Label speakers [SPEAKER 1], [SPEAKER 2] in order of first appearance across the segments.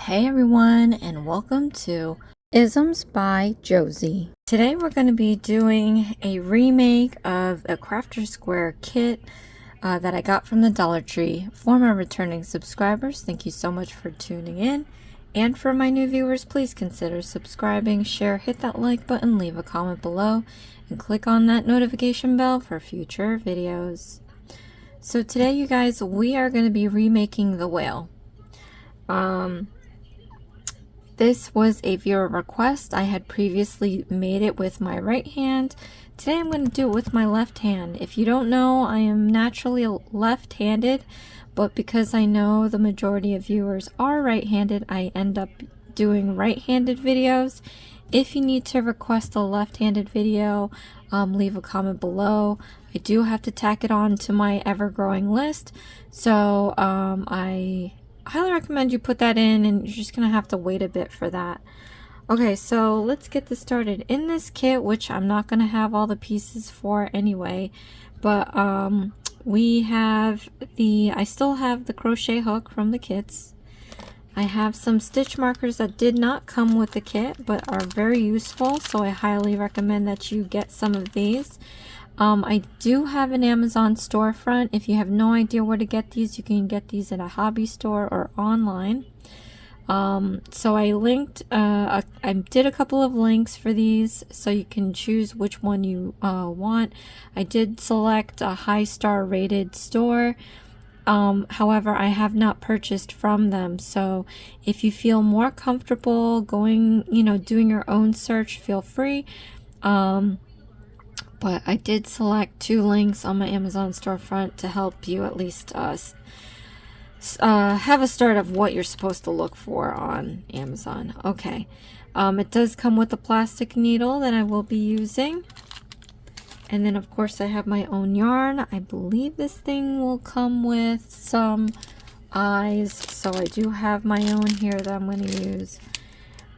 [SPEAKER 1] Hey everyone, and welcome to Isms by Josie. Today we're going to be doing a remake of a Crafter Square kit that I got from the Dollar Tree. For my returning subscribers, thank you so much for tuning in. And for my new viewers, please consider subscribing, share, hit that like button, leave a comment below, and click on that notification bell for future videos. So today, you guys, we are going to be remaking the whale. This was a viewer request. I had previously made it with my right hand. Today I'm going to do it with my left hand. If you don't know, I am naturally left-handed, but because I know the majority of viewers are right-handed, I end up doing right-handed videos. If you need to request a left-handed video, leave a comment below. I do have to tack it on to my ever-growing list, so I highly recommend you put that in, and you're just gonna have to wait a bit for that. Okay, so let's get this started. In this kit, which I'm not gonna have all the pieces for anyway, but we have I still have the crochet hook from the kits. I have some stitch markers that did not come with the kit but are very useful, so I highly recommend that you get some of these. I do have an Amazon storefront. If you have no idea where to get these, you can get these at a hobby store or online. So I linked, I did a couple of links for these so you can choose which one you want. I did select a high star rated store. However, I have not purchased from them. So if you feel more comfortable going, doing your own search, feel free. But I did select 2 links on my Amazon storefront to help you at least have a start of what you're supposed to look for on Amazon. Okay, it does come with a plastic needle that I will be using. And then, of course, I have my own yarn. I believe this thing will come with some eyes. So I do have my own here that I'm going to use.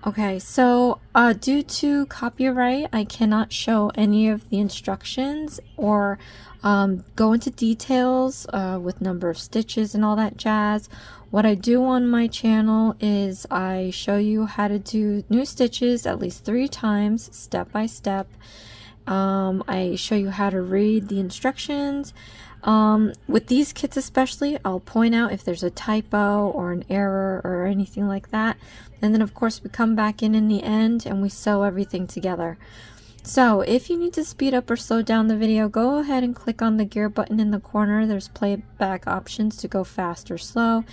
[SPEAKER 1] Okay, so due to copyright, I cannot show any of the instructions or go into details with number of stitches and all that jazz. What I do on my channel is I show you how to do new stitches at least 3 times, step by step. I show you how to read the instructions. With these kits especially, I'll point out if there's a typo or an error or anything like that. And then, of course, we come back in the end and we sew everything together. So if you need to speed up or slow down the video, go ahead and click on the gear button in the corner. There's playback options to go fast or slow.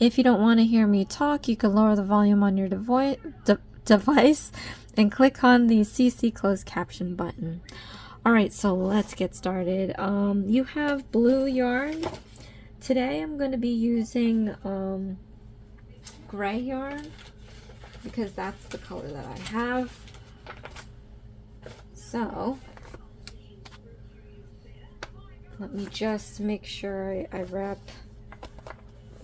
[SPEAKER 1] If you don't want to hear me talk, you can lower the volume on your device and click on the CC closed caption button. Alright, so let's get started. You have blue yarn. Today I'm going to be using gray yarn because that's the color that I have. So let me just make sure I wrap.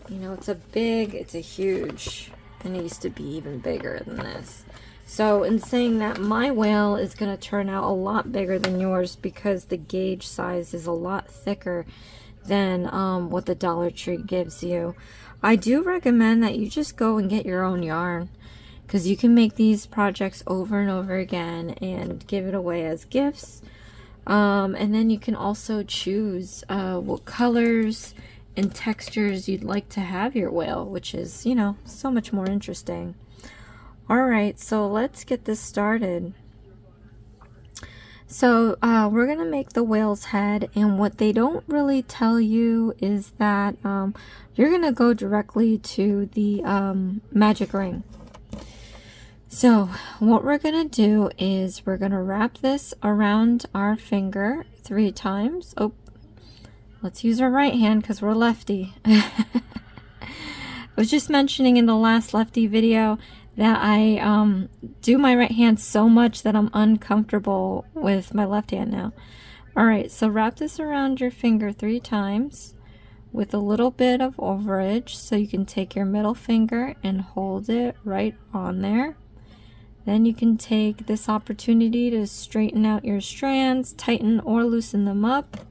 [SPEAKER 1] It's a huge, and it used to be even bigger than this. So in saying that, my whale is going to turn out a lot bigger than yours because the gauge size is a lot thicker than what the Dollar Tree gives you. I do recommend that you just go and get your own yarn because you can make these projects over and over again and give it away as gifts. And then you can also choose what colors and textures you'd like to have your whale, which is, so much more interesting. Alright, so let's get this started. So we're going to make the whale's head, and what they don't really tell you is that you're going to go directly to the magic ring. So what we're going to do is we're going to wrap this around our finger 3 times. Oh, let's use our right hand because we're lefty. I was just mentioning in the last lefty video that I do my right hand so much that I'm uncomfortable with my left hand now. Alright, so wrap this around your finger 3 times with a little bit of overage, so you can take your middle finger and hold it right on there. Then you can take this opportunity to straighten out your strands, tighten or loosen them up,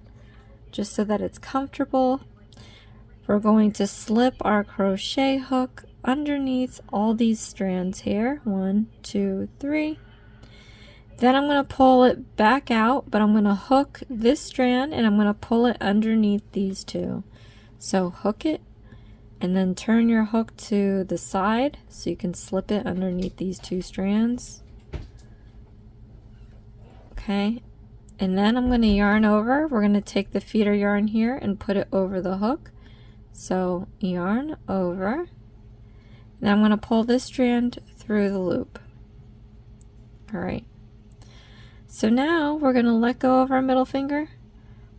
[SPEAKER 1] just so that it's comfortable. We're going to slip our crochet hook underneath all these strands here. 1, 2, 3. Then I'm going to pull it back out, but I'm going to hook this strand and I'm going to pull it underneath these two. So hook it and then turn your hook to the side so you can slip it underneath these two strands. Okay, and then I'm going to yarn over. We're going to take the feeder yarn here and put it over the hook. So yarn over. Then I'm going to pull this strand through the loop. All right. So now we're going to let go of our middle finger.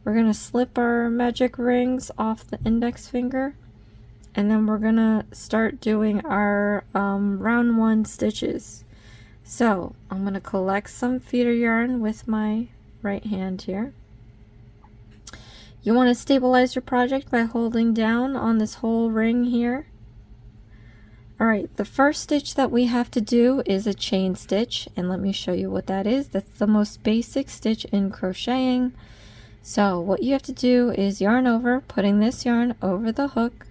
[SPEAKER 1] We're going to slip our magic rings off the index finger. And then we're going to start doing our round 1 stitches. So I'm going to collect some feeder yarn with my right hand here. You want to stabilize your project by holding down on this whole ring here. Alright, the first stitch that we have to do is a chain stitch, and let me show you what that is. That's the most basic stitch in crocheting. So what you have to do is yarn over, putting this yarn over the hook,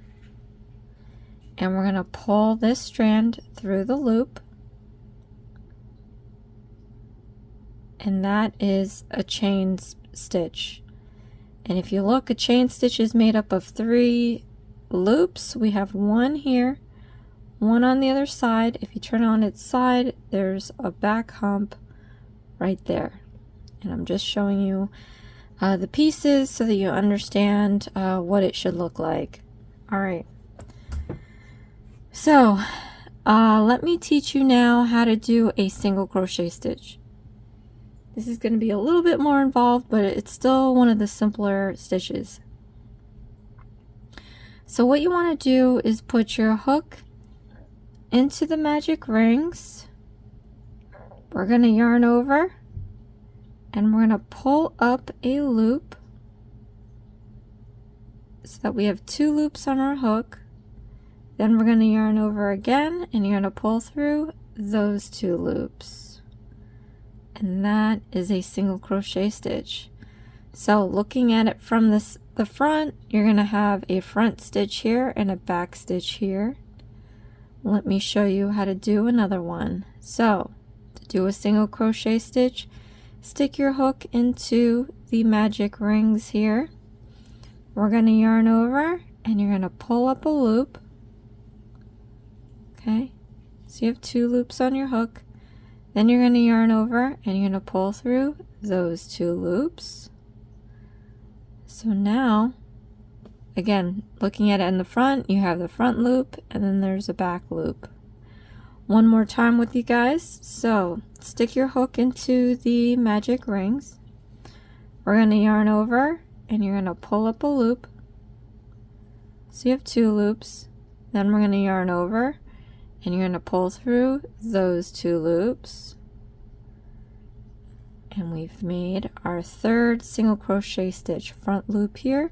[SPEAKER 1] and we're going to pull this strand through the loop, and that is a chain stitch. And if you look, a chain stitch is made up of 3 loops. We have 1 here, 1 on the other side. If you turn on its side, there's a back hump right there. And I'm just showing you the pieces so that you understand what it should look like. All right. So let me teach you now how to do a single crochet stitch. This is going to be a little bit more involved, but it's still one of the simpler stitches. So what you want to do is put your hook into the magic rings. We're going to yarn over and we're going to pull up a loop so that we have 2 loops on our hook. Then we're going to yarn over again and you're going to pull through those 2 loops. And that is a single crochet stitch. So looking at it from the front, you're going to have a front stitch here and a back stitch here. Let me show you how to do another one. So to do a single crochet stitch, stick your hook into the magic rings here. We're going to yarn over and you're going to pull up a loop. Okay, so you have 2 loops on your hook. Then you're going to yarn over and you're going to pull through those 2 loops. So now, again, looking at it in the front, you have the front loop and then there's a back loop. One more time with you guys. So stick your hook into the magic rings. We're going to yarn over and you're going to pull up a loop. So you have 2 loops. Then we're going to yarn over and you're going to pull through those 2 loops. And we've made our 3rd single crochet stitch. Front loop here,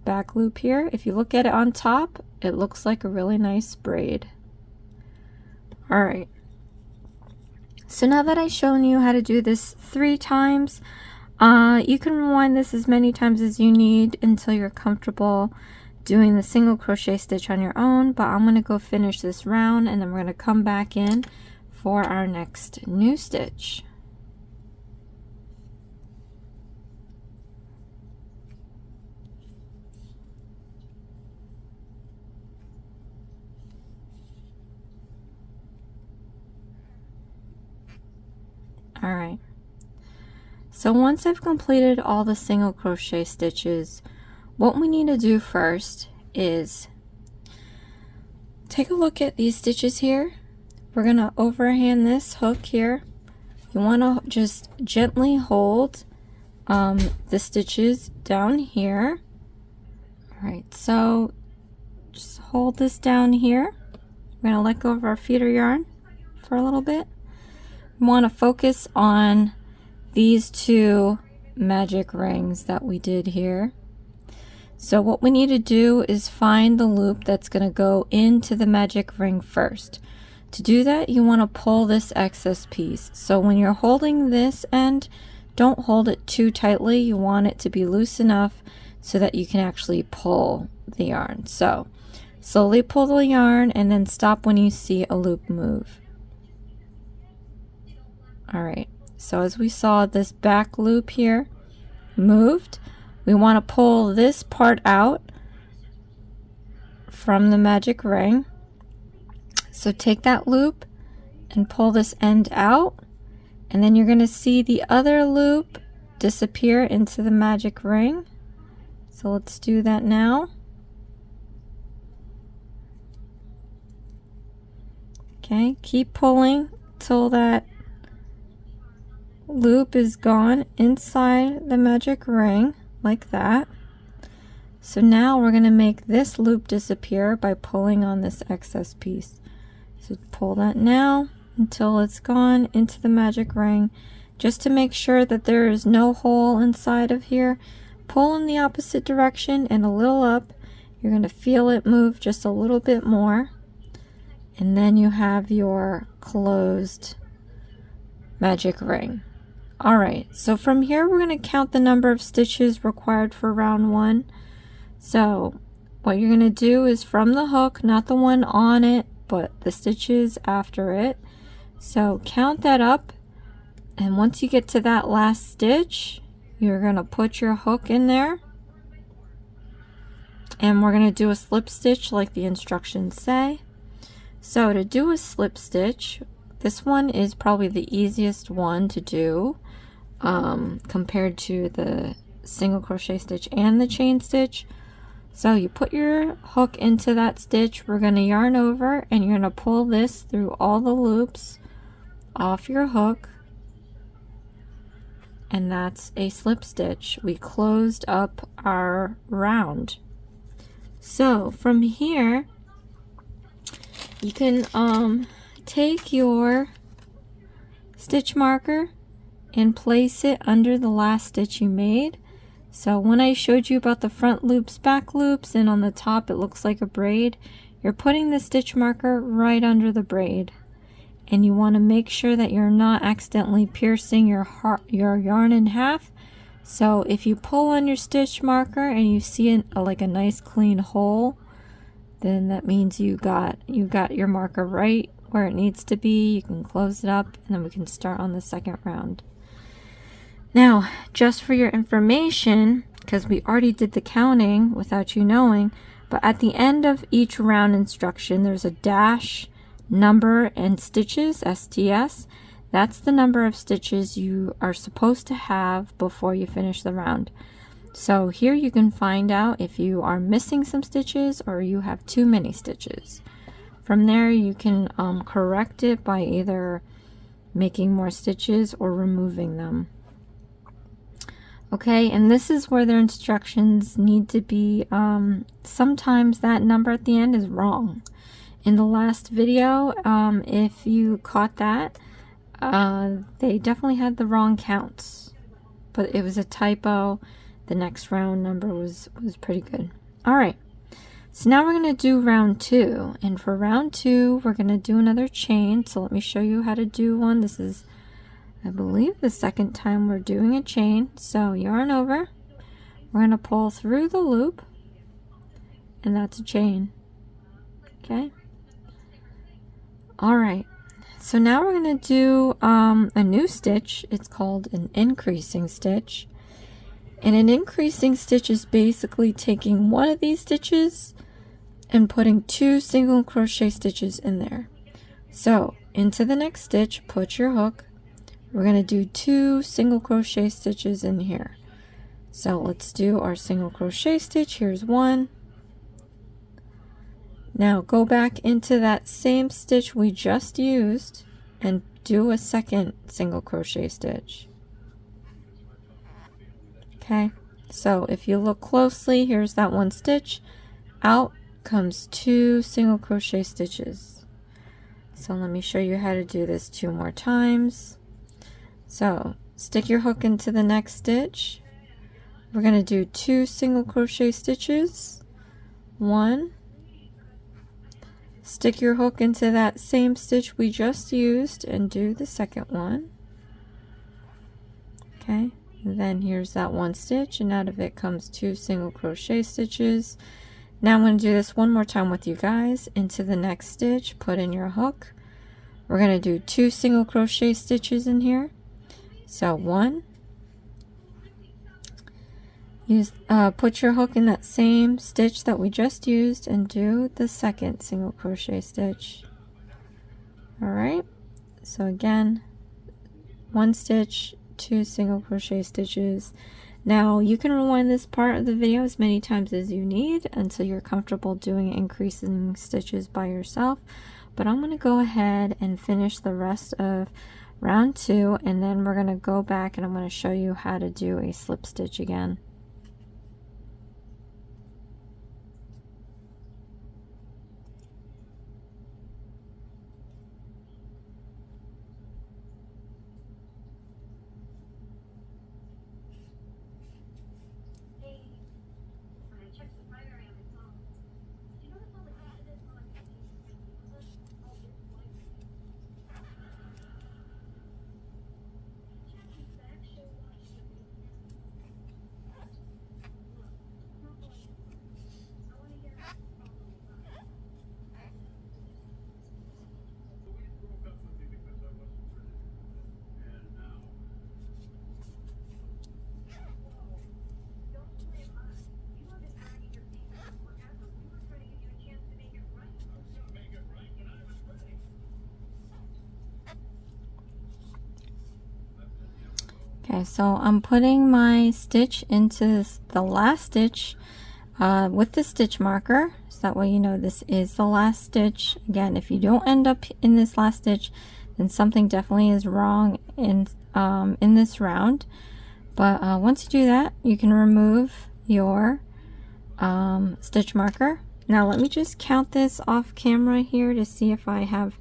[SPEAKER 1] back loop here. If you look at it on top, it looks like a really nice braid. All right. So now that I've shown you how to do this 3 times, you can rewind this as many times as you need until you're comfortable doing the single crochet stitch on your own. But I'm going to go finish this round and then we're going to come back in for our next new stitch. Alright, so once I've completed all the single crochet stitches, what we need to do first is take a look at these stitches here. We're going to overhand this hook here. You want to just gently hold the stitches down here. Alright, so just hold this down here. We're going to let go of our feeder yarn for a little bit. We want to focus on these 2 magic rings that we did here. So what we need to do is find the loop that's going to go into the magic ring first. To do that, you want to pull this excess piece. So when you're holding this end, don't hold it too tightly. You want it to be loose enough so that you can actually pull the yarn. So Slowly pull the yarn and then stop when you see a loop move. Alright, so as we saw, this back loop here moved. We want to pull this part out from the magic ring. So take that loop and pull this end out, and then you're going to see the other loop disappear into the magic ring. So let's do that now. Okay, keep pulling till that loop is gone inside the magic ring, like that. So now we're going to make this loop disappear by pulling on this excess piece. So pull that now until it's gone into the magic ring. Just to make sure that there is no hole inside of here, pull in the opposite direction and a little up. You're going to feel it move just a little bit more. And then you have your closed magic ring. Alright, so from here we're going to count the number of stitches required for round 1. So what you're going to do is from the hook, not the one on it, but the stitches after it. So count that up, and once you get to that last stitch, you're going to put your hook in there. And we're going to do a slip stitch like the instructions say. So to do a slip stitch, this one is probably the easiest one to do compared to the single crochet stitch and the chain stitch. So you put your hook into that stitch, we're going to yarn over, and you're going to pull this through all the loops off your hook, and that's a slip stitch. We closed up our round. So from here you can take your stitch marker and place it under the last stitch you made. So when I showed you about the front loops, back loops, and on the top it looks like a braid, you're putting the stitch marker right under the braid. And you want to make sure that you're not accidentally piercing your yarn in half. So if you pull on your stitch marker and you see like a nice clean hole, then that means you got your marker right where it needs to be. You can close it up, and then we can start on the second round. Now, just for your information, because we already did the counting without you knowing, but at the end of each round instruction, there's a dash, number, and stitches, STS. That's the number of stitches you are supposed to have before you finish the round. So here you can find out if you are missing some stitches or you have too many stitches. From there you can correct it by either making more stitches or removing them. Okay, and this is where their instructions need to be, sometimes that number at the end is wrong. In the last video, if you caught that, they definitely had the wrong counts, but it was a typo. The next round number was pretty good. Alright, so now we're going to do round 2, and for round 2 we're going to do another chain. So let me show you how to do one. This is, I believe, the second time we're doing a chain. So yarn over, we're going to pull through the loop, and that's a chain. Okay. Alright, so now we're going to do a new stitch. It's called an increasing stitch. And an increasing stitch is basically taking one of these stitches and putting 2 single crochet stitches in there. So into the next stitch, put your hook. We're going to do 2 single crochet stitches in here. So let's do our single crochet stitch. Here's one. Now go back into that same stitch we just used and do a second single crochet stitch. Okay, so if you look closely, here's that one stitch. Out comes 2 single crochet stitches. So let me show you how to do this 2 more times. So stick your hook into the next stitch. We're going to do 2 single crochet stitches. 1. Stick your hook into that same stitch we just used and do the second one. Okay. And then here's that one stitch, and out of it comes 2 single crochet stitches. Now I'm going to do this one more time with you guys. Into the next stitch, put in your hook. We're going to do 2 single crochet stitches in here. So 1, put your hook in that same stitch that we just used and do the second single crochet stitch. Alright, so again, 1 stitch, 2 single crochet stitches. Now you can rewind this part of the video as many times as you need until you're comfortable doing increasing stitches by yourself, but I'm going to go ahead and finish the rest of round 2, and then we're going to go back and I'm going to show you how to do a slip stitch again. Okay, so I'm putting my stitch into the last stitch with the stitch marker, so that way you know this is the last stitch. Again, if you don't end up in this last stitch, then something definitely is wrong in this round. But once you do that, you can remove your stitch marker. Now let me just count this off camera here to see if I have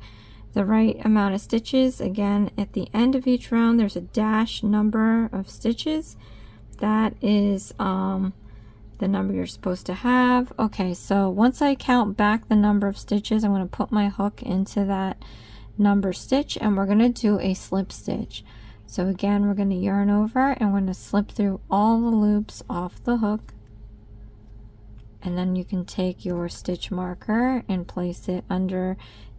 [SPEAKER 1] the right amount of stitches. Again, at the end of each round there's a dash number of stitches. That is the number you're supposed to have. Okay, so once I count back the number of stitches, I'm going to put my hook into that number stitch and we're going to do a slip stitch. So again, we're going to yarn over and we're going to slip through all the loops off the hook, and then you can take your stitch marker and place it under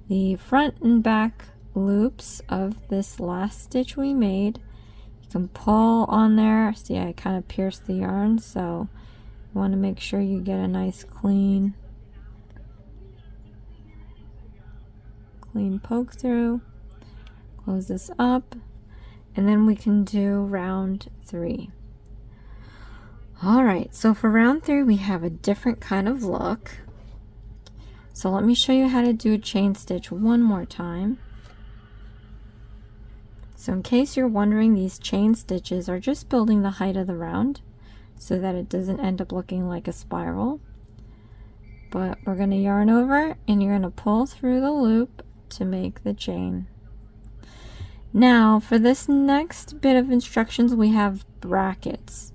[SPEAKER 1] the front and back loops of this last stitch we made. You can pull on there. See, I kind of pierced the yarn, so you want to make sure you get a nice clean poke through. Close this up, and then we can do round 3. Alright, so for round 3 we have a different kind of look. So let me show you how to do a chain stitch one more time. So in case you're wondering, these chain stitches are just building the height of the round so that it doesn't end up looking like a spiral. But we're going to yarn over and you're going to pull through the loop to make the chain. Now for this next bit of instructions we have brackets.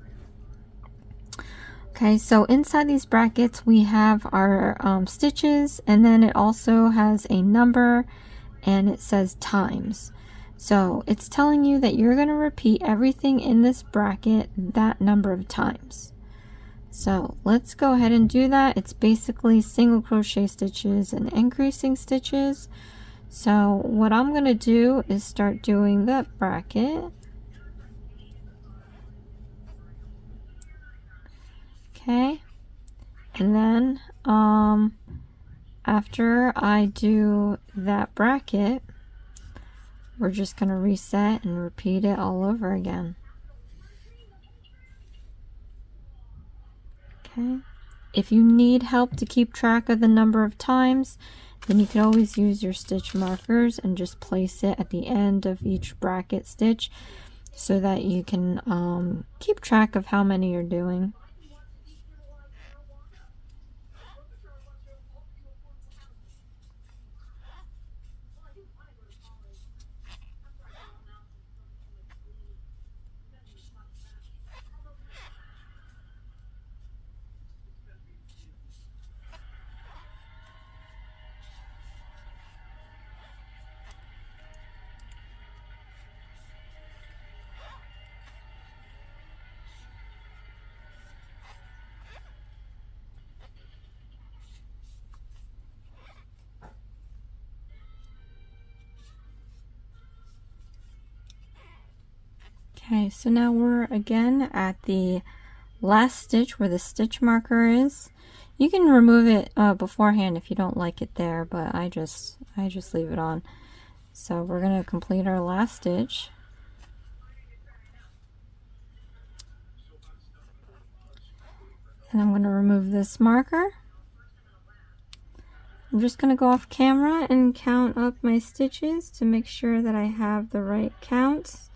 [SPEAKER 1] Okay, so inside these brackets we have our stitches, and then it also has a number and it says times. So it's telling you that you're going to repeat everything in this bracket that number of times. So let's go ahead and do that. It's basically single crochet stitches and increasing stitches. So what I'm going to do is start doing that bracket. Okay, and then after I do that bracket, we're just going to reset and repeat it all over again. Okay, if you need help to keep track of the number of times, then you can always use your stitch markers and just place it at the end of each bracket stitch so that you can keep track of how many you're doing. Okay, so now we're again at the last stitch where the stitch marker is. You can remove it beforehand if you don't like it there, but I just leave it on. So we're going to complete our last stitch. And I'm going to remove this marker. I'm just going to go off camera and count up my stitches to make sure that I have the right counts.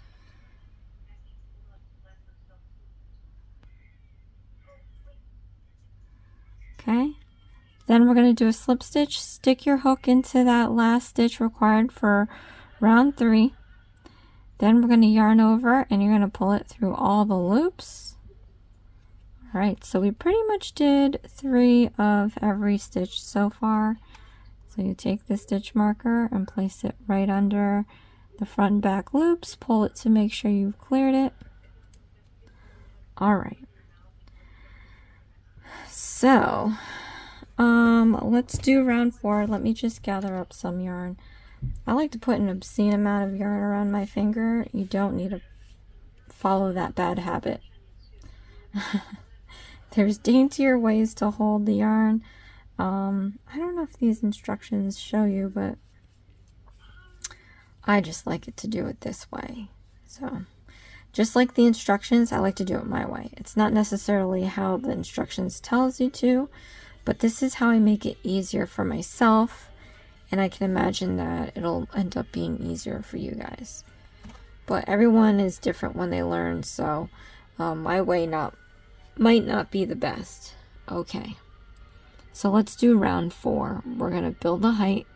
[SPEAKER 1] Okay. Then we're going to do a slip stitch. Stick your hook into that last stitch required for round 3. Then we're going to yarn over and you're going to pull it through all the loops. Alright, so we pretty much did 3 of every stitch so far. So you take the stitch marker and place it right under the front and back loops. Pull it to make sure you've cleared it. Alright. So, let's do round 4. Let me just gather up some yarn. I like to put an obscene amount of yarn around my finger. You don't need to follow that bad habit. There's daintier ways to hold the yarn. I don't know if these instructions show you, but I just like it to do it this way. So, just like the instructions, I like to do it my way. It's not necessarily how the instructions tells you to, but this is how I make it easier for myself, and I can imagine that it'll end up being easier for you guys. But everyone is different when they learn, so my way might not be the best. Okay, so let's do round 4. We're going to build the height,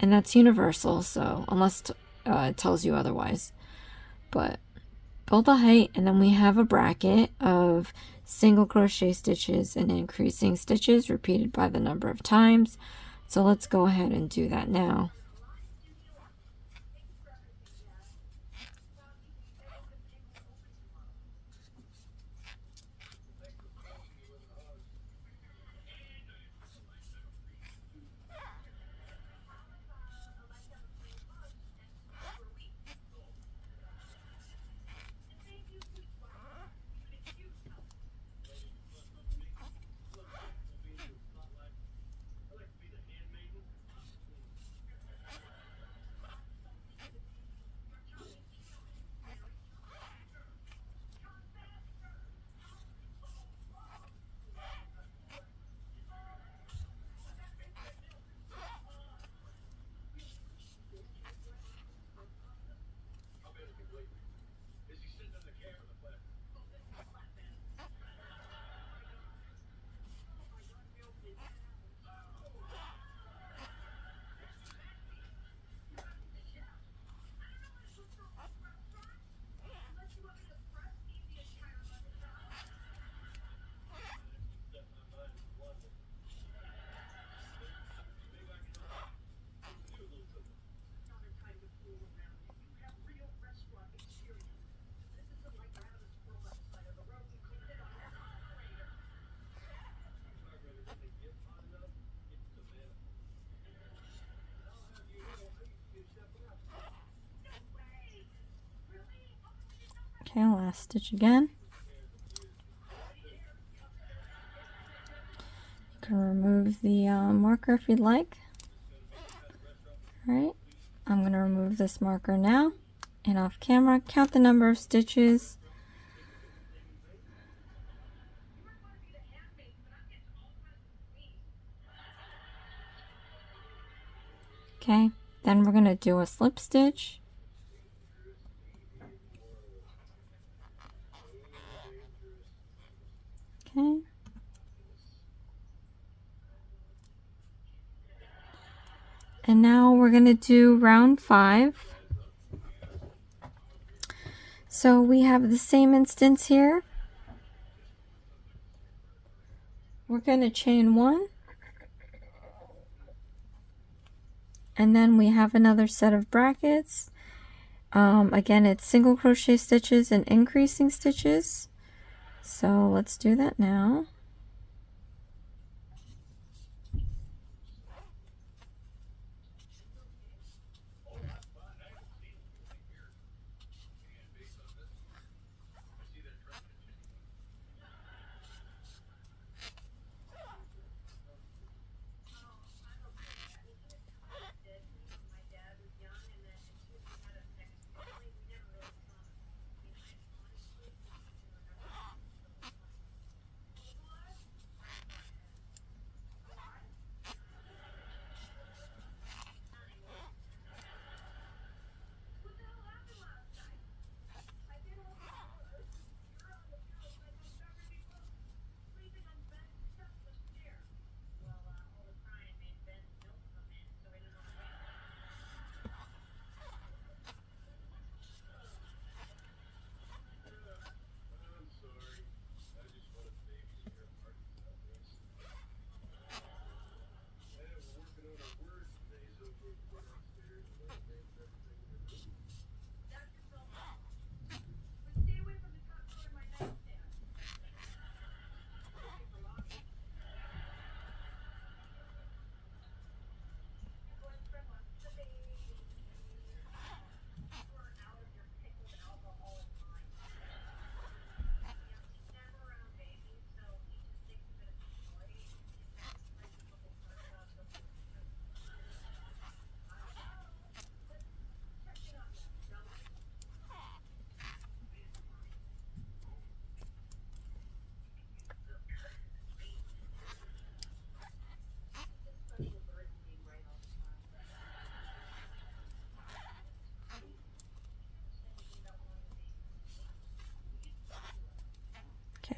[SPEAKER 1] and that's universal, so unless it tells you otherwise. But build the height, and then we have a bracket of single crochet stitches and increasing stitches repeated by the number of times. So let's go ahead and do that now. Okay, last stitch again. You can remove the marker if you'd like. Alright, I'm going to remove this marker now, and off camera, count the number of stitches. Okay, then we're going to do a slip stitch. Okay. And now we're going to do round 5. So we have the same instance here. We're going to chain 1. And then we have another set of brackets. Again, it's single crochet stitches and increasing stitches. So let's do that now.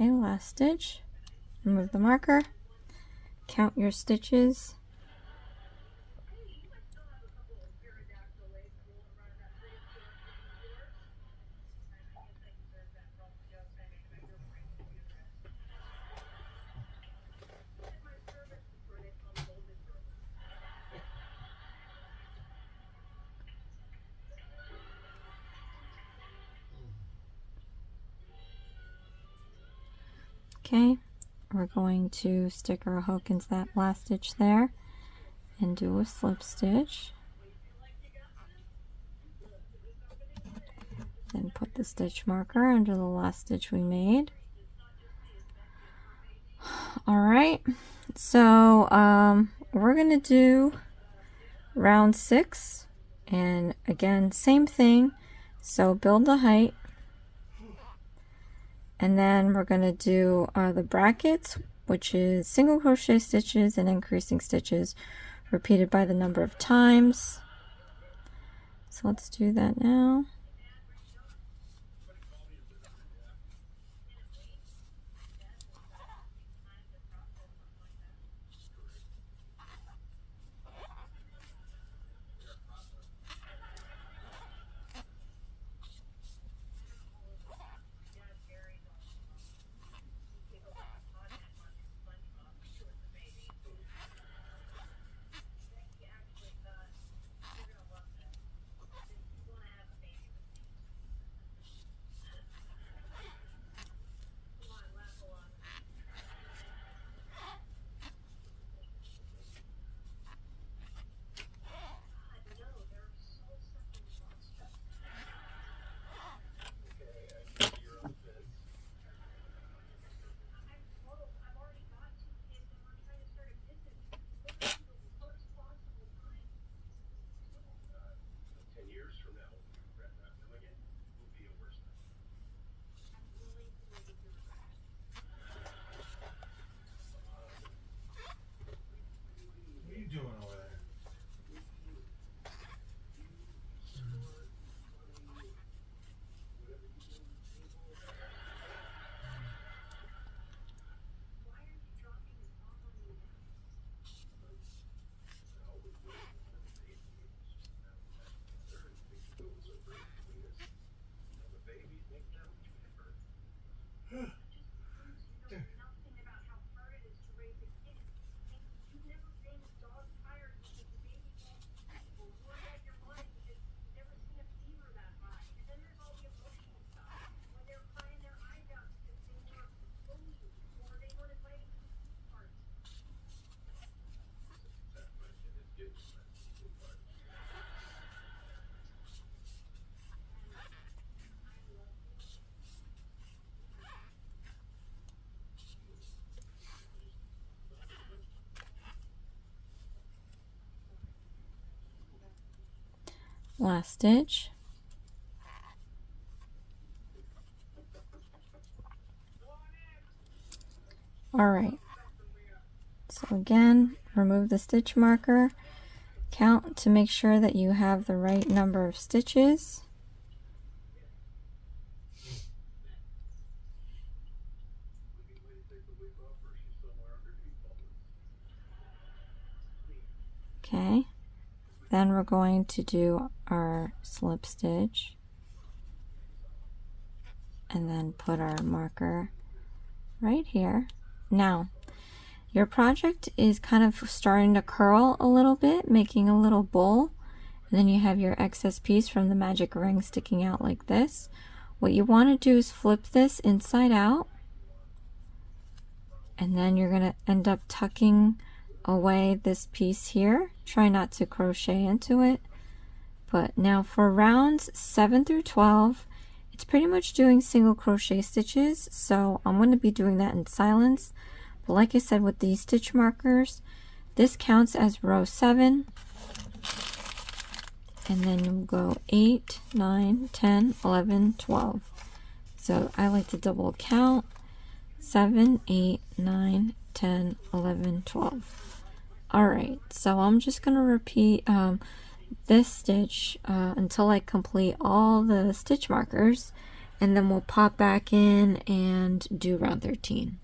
[SPEAKER 1] Okay, last stitch. Remove the marker. Count your stitches. Okay, we're going to stick our hook into that last stitch there and do a slip stitch. Then put the stitch marker under the last stitch we made. Alright, so we're going to do round 6, and again, same thing. So build the height, and then we're going to do the brackets, which is single crochet stitches and increasing stitches repeated by the number of times. So let's do that now. Last stitch. Alright, so again, remove the stitch marker, count to make sure that you have the right number of stitches. Okay, then we're going to do our slip stitch and then put our marker right here. Now, your project is kind of starting to curl a little bit, making a little bowl, and then you have your excess piece from the magic ring sticking out like this. What you want to do is flip this inside out, and then you're going to end up tucking away this piece here. Try not to crochet into it. But now for rounds 7 through 12, it's pretty much doing single crochet stitches, so I'm going to be doing that in silence. But like I said, with these stitch markers, this counts as row 7, and then you'll go 8, 9, 10, 11, 12. So I like to double count: 7, 8, 9, 10, 11, 12. Alright, so I'm just going to repeat this stitch until I complete all the stitch markers, and then we'll pop back in and do round 13.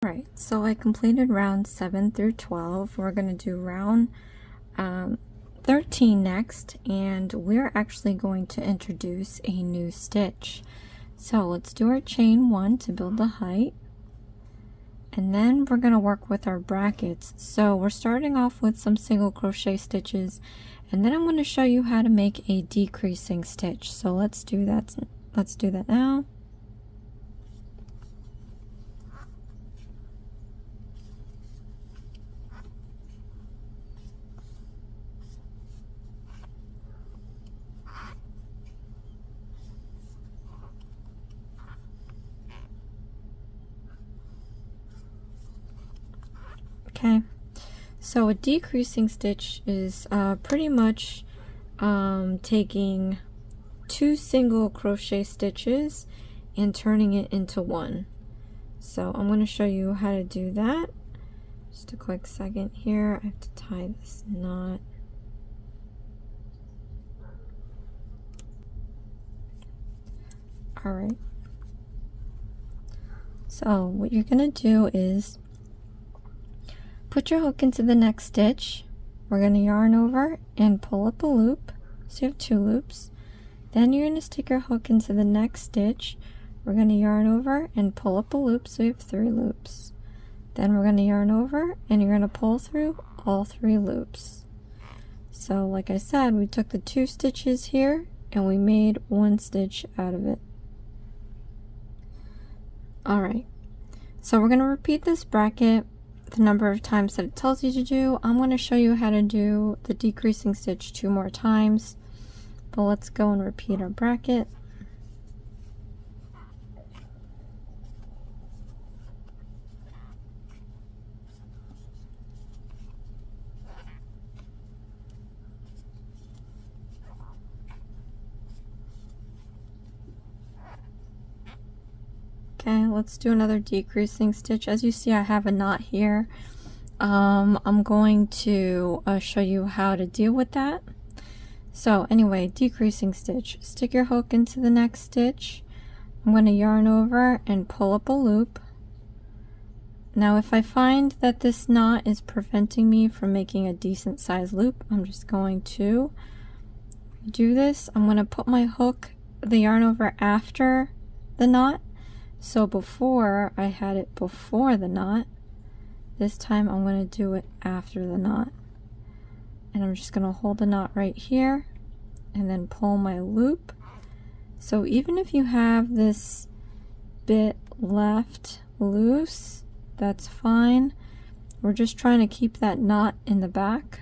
[SPEAKER 1] Alright, so I completed round 7 through 12. We're going to do round 13 next, and we're actually going to introduce a new stitch. So let's do our chain 1 to build the height, and then we're going to work with our brackets. So we're starting off with some single crochet stitches, and then I'm going to show you how to make a decreasing stitch. So let's do that. Let's do that now. Okay, so a decreasing stitch is pretty much taking 2 single crochet stitches and turning it into 1. So I'm going to show you how to do that. Just a quick second here. I have to tie this knot. Alright. So what you're going to do is put your hook into the next stitch. We're going to yarn over and pull up a loop, so you have 2 loops. Then you're going to stick your hook into the next stitch. We're going to yarn over and pull up a loop, so you have 3 loops. Then we're going to yarn over and you're going to pull through all 3 loops. So like I said, we took the 2 stitches here and we made 1 stitch out of it. Alright, so we're going to repeat this bracket the number of times that it tells you to do. I'm going to show you how to do the decreasing stitch 2 more times, but let's go and repeat our bracket. Okay, let's do another decreasing stitch. As you see, I have a knot here. I'm going to show you how to deal with that. So anyway, decreasing stitch. Stick your hook into the next stitch. I'm going to yarn over and pull up a loop. Now if I find that this knot is preventing me from making a decent size loop, I'm just going to do this. I'm going to put my hook, the yarn over after the knot. So before I had it before the knot, this time I'm going to do it after the knot. And I'm just going to hold the knot right here and then pull my loop. So even if you have this bit left loose, that's fine. We're just trying to keep that knot in the back.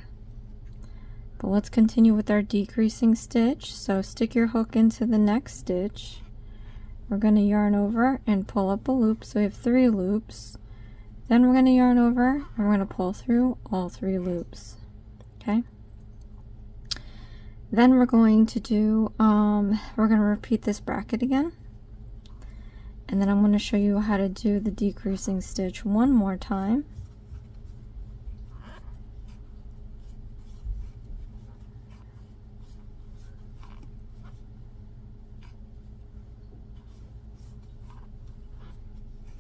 [SPEAKER 1] But let's continue with our decreasing stitch. So stick your hook into the next stitch. We're going to yarn over and pull up a loop, so we have 3 loops. Then we're going to yarn over and we're going to pull through all 3 loops. Okay. Then we're going to do, we're going to repeat this bracket again. And then I'm going to show you how to do the decreasing stitch 1 more time.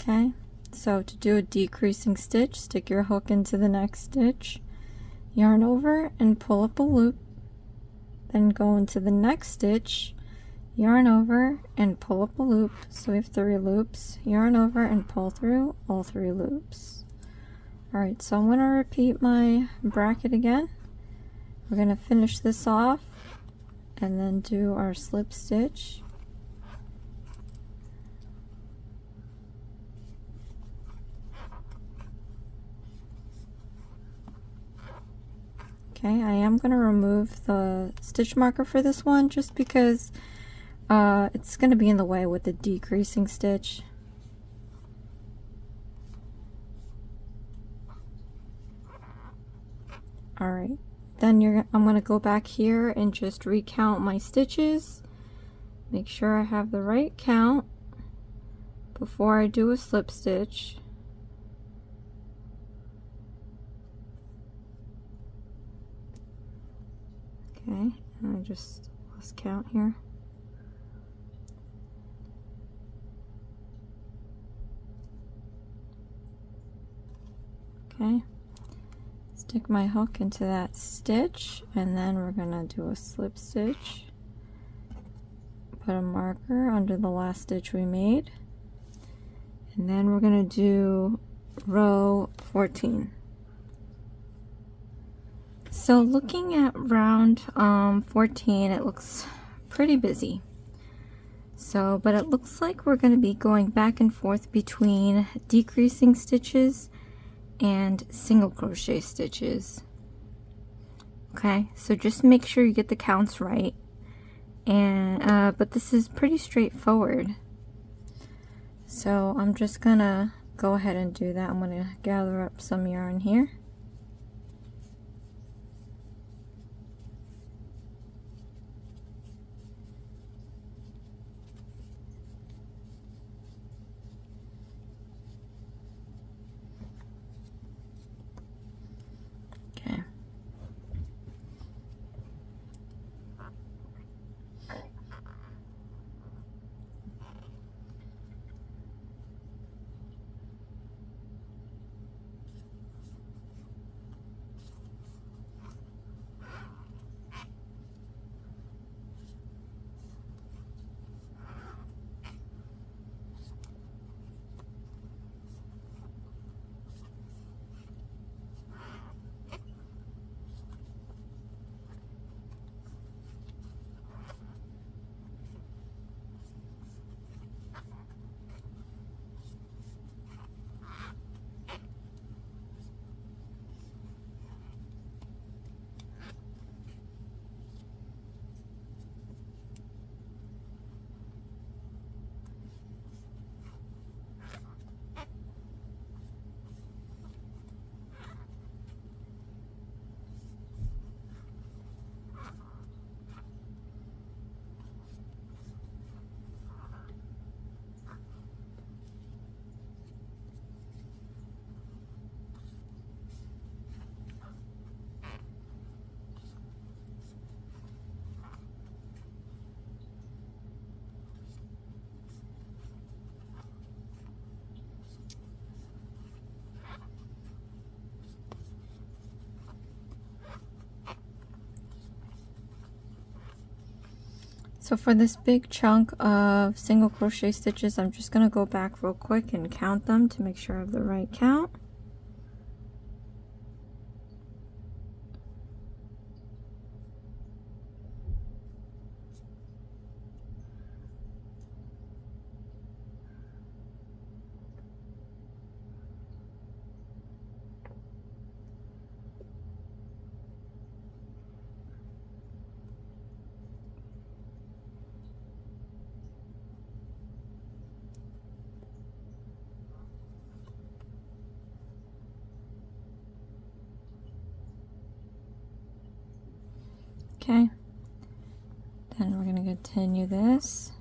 [SPEAKER 1] Okay, so to do a decreasing stitch, stick your hook into the next stitch, yarn over and pull up a loop, then go into the next stitch, yarn over and pull up a loop, so we have 3 loops, yarn over and pull through all 3 loops. Alright, so I'm going to repeat my bracket again. We're going to finish this off and then do our slip stitch. Okay, I am going to remove the stitch marker for this one just because it's going to be in the way with the decreasing stitch. Alright, then I'm going to go back here and just recount my stitches. Make sure I have the right count before I do a slip stitch. Okay, and I just lost count here. Okay, stick my hook into that stitch, and then we're gonna do a slip stitch. Put a marker under the last stitch we made, and then we're gonna do row 14. So looking at round 14, it looks pretty busy. So, but it looks like we're going to be going back and forth between decreasing stitches and single crochet stitches. Okay, so just make sure you get the counts right. And but this is pretty straightforward. So I'm just gonna go ahead and do that. I'm gonna gather up some yarn here. Okay. So for this big chunk of single crochet stitches, I'm just going to go back real quick and count them to make sure I have the right count. Okay, then we're going to continue this.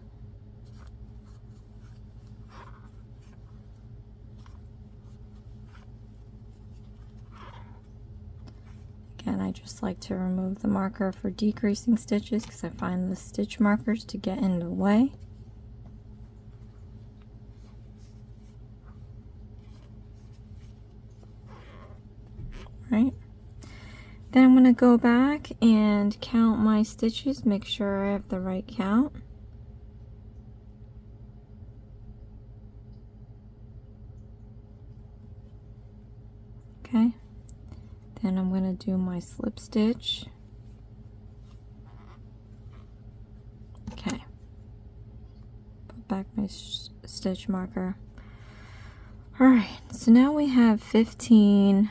[SPEAKER 1] Again, I just like to remove the marker for decreasing stitches because I find the stitch markers to get in the way. Right. Then I'm going to go back and count my stitches, make sure I have the right count. Okay. Then I'm going to do my slip stitch. Okay. Put back my stitch marker. Alright, so now we have 15.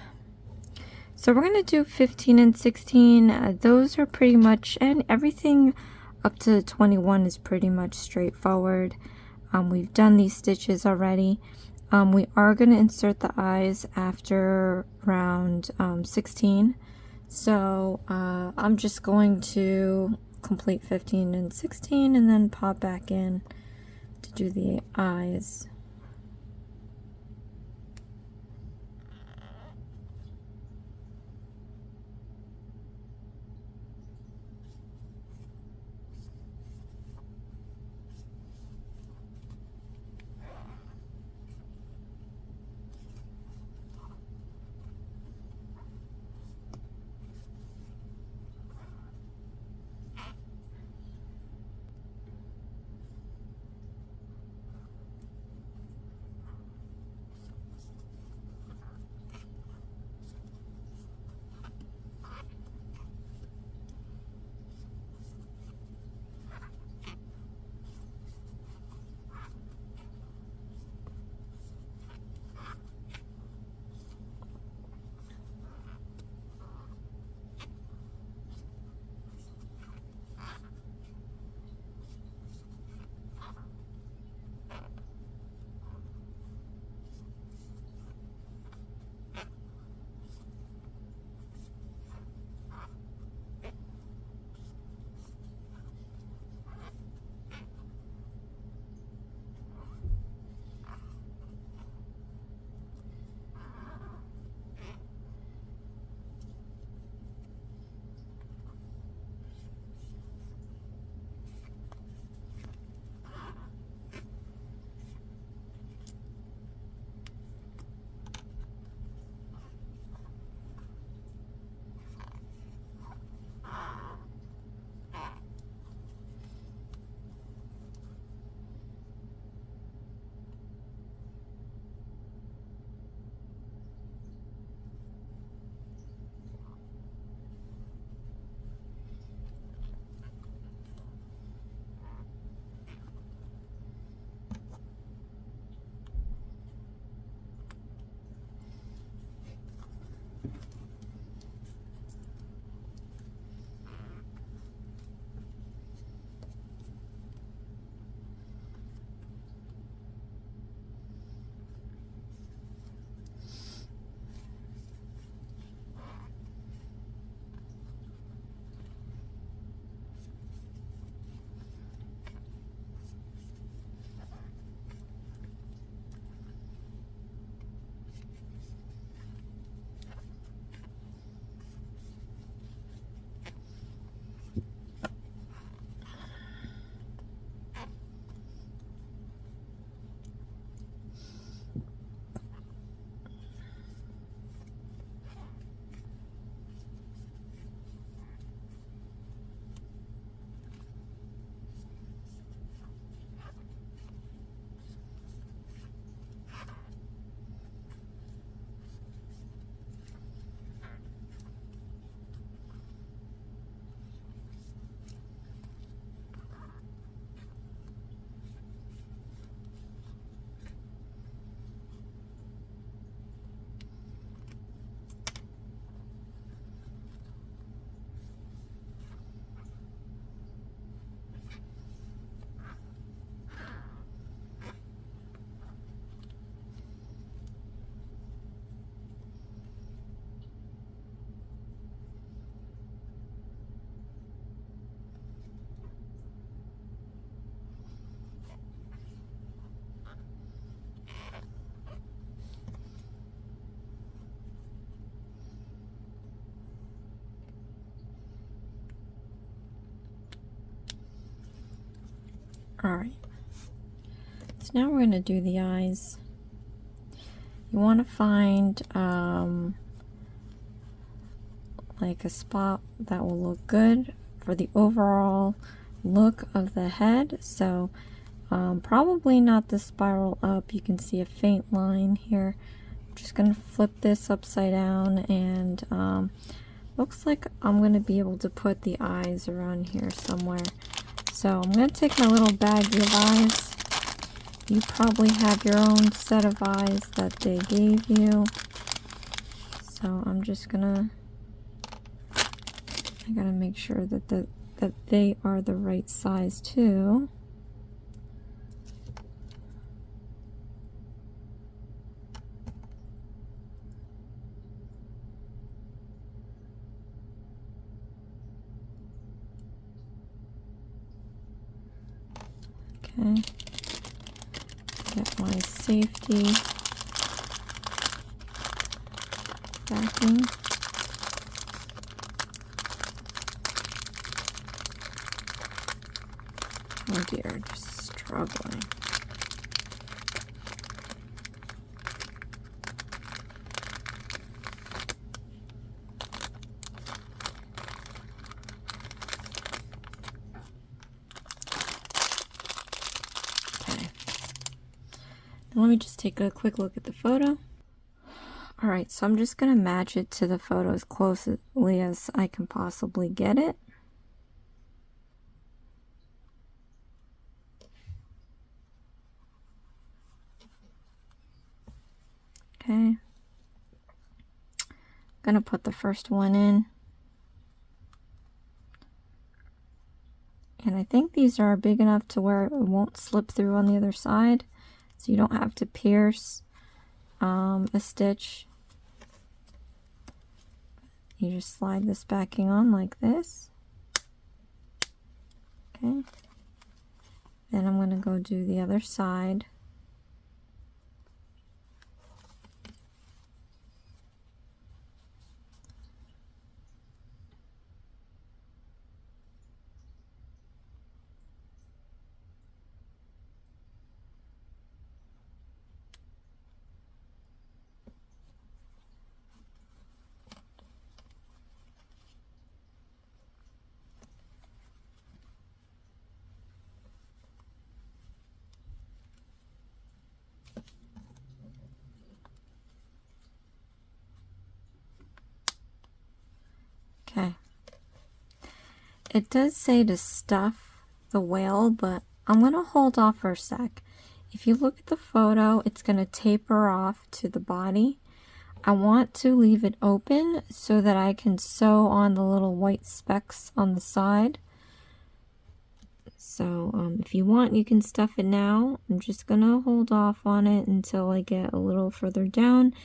[SPEAKER 1] So we're going to do 15 and 16. Those are pretty much, and everything up to 21 is pretty much straightforward. We've done these stitches already. We are going to insert the eyes after round 16. So I'm just going to complete 15 and 16 and then pop back in to do the eyes. Alright, so now we're going to do the eyes. You want to find like a spot that will look good for the overall look of the head. So probably not the spiral up. You can see a faint line here. I'm just going to flip this upside down, and looks like I'm going to be able to put the eyes around here somewhere. So I'm going to take my little baggie of eyes. You probably have your own set of eyes that they gave you. So I'm just gonna, I gotta make sure that that they are the right size too. Okay. Get my safety backing. Oh dear, just struggling. Let me just take a quick look at the photo. Alright, so I'm just going to match it to the photo as closely as I can possibly get it. Okay. I'm going to put the first one in. And I think these are big enough to where it won't slip through on the other side. So you don't have to pierce a stitch. You just slide this backing on like this. Okay. Then I'm going to go do the other side. Okay. It does say to stuff the whale, but I'm going to hold off for a sec. If you look at the photo, it's going to taper off to the body. I want to leave it open so that I can sew on the little white specks on the side. So if you want, you can stuff it now. I'm just going to hold off on it until I get a little further down.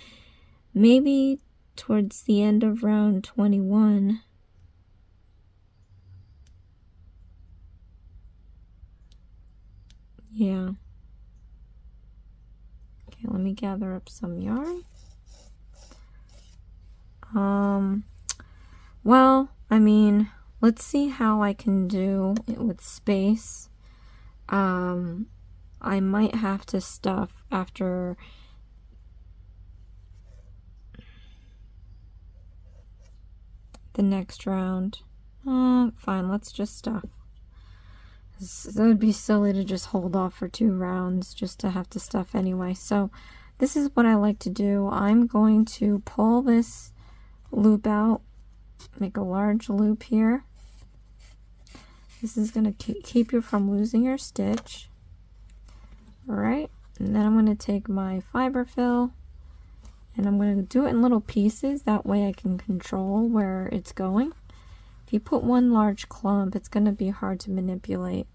[SPEAKER 1] Maybe towards the end of round 21. Yeah. Okay, let me gather up some yarn. Well, I mean, let's see how I can do it with space. I might have to stuff after the next round. Fine, let's just stuff. It would be silly to just hold off for 2 rounds just to have to stuff anyway. So this is what I like to do. I'm going to pull this loop out, make a large loop here. This is going to keep you from losing your stitch. Alright, and then I'm going to take my fiber fill and I'm going to do it in little pieces. That way I can control where it's going. If you put one large clump, it's going to be hard to manipulate.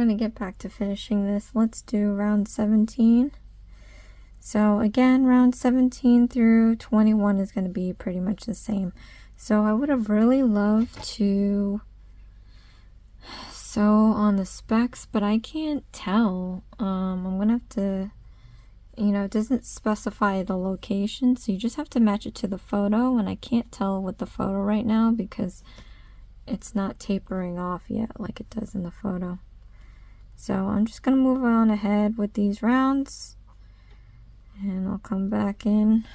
[SPEAKER 1] going to get back to finishing this. Let's do round 17. So again, round 17 through 21 is going to be pretty much the same. So I would have really loved to sew on the specs, but I can't tell. I'm going to have to, you know, it doesn't specify the location, so you just have to match it to the photo, and I can't tell with the photo right now because it's not tapering off yet like it does in the photo. So I'm just going to move on ahead with these rounds, and I'll come back in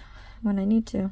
[SPEAKER 1] when I need to.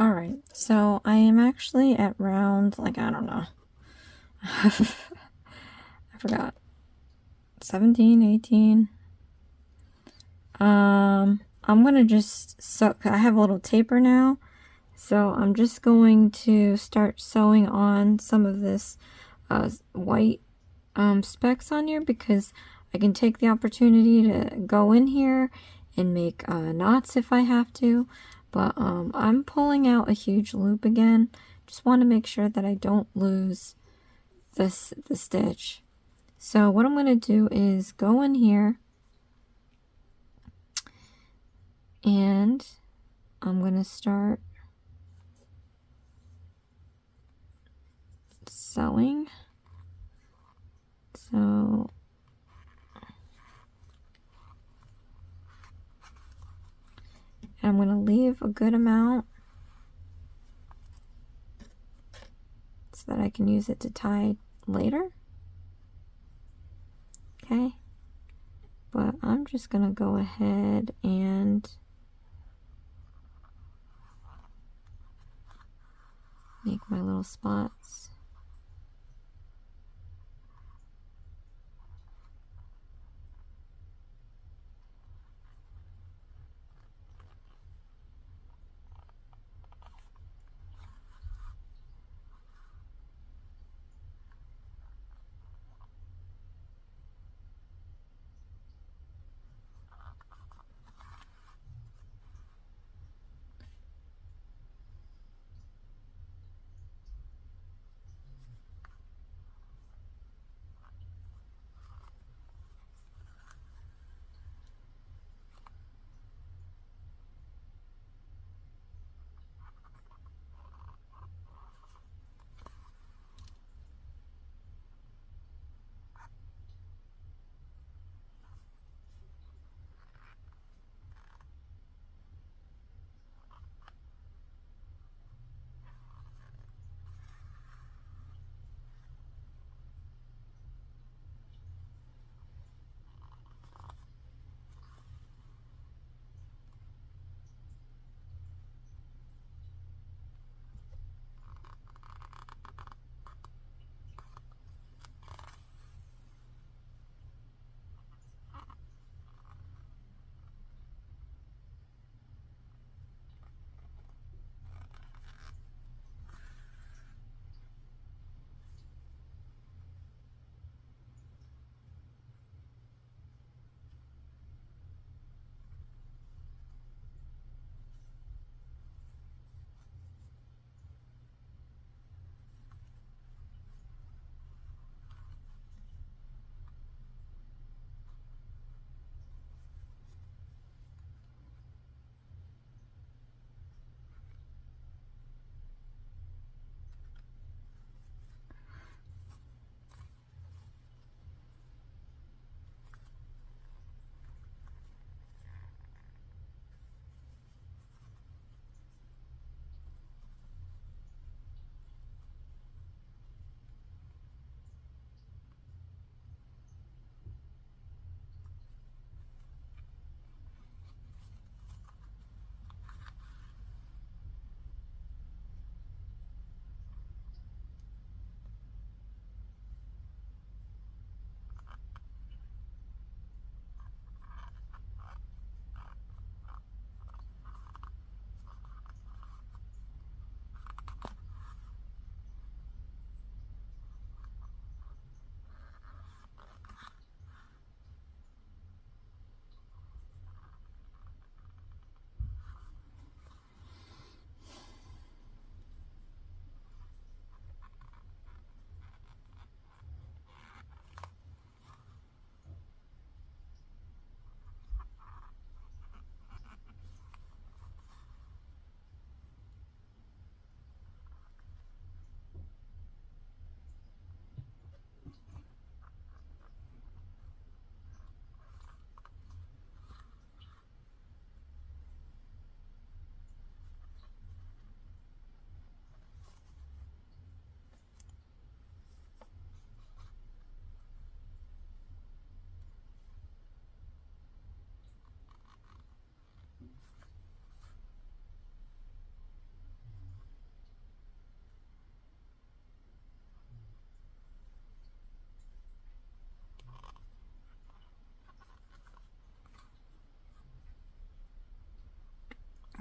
[SPEAKER 1] Alright, so I am actually at round, like, I don't know. I forgot. 17, 18. I'm gonna just sew. I have a little taper now, so I'm just going to start sewing on some of this white specks on here, because I can take the opportunity to go in here and make knots if I have to. But I'm pulling out a huge loop again. Just want to make sure that I don't lose the stitch. So what I'm going to do is go in here, and I'm going to start sewing. So I'm going to leave a good amount so that I can use it to tie later. Okay. But I'm just going to go ahead and make my little spots.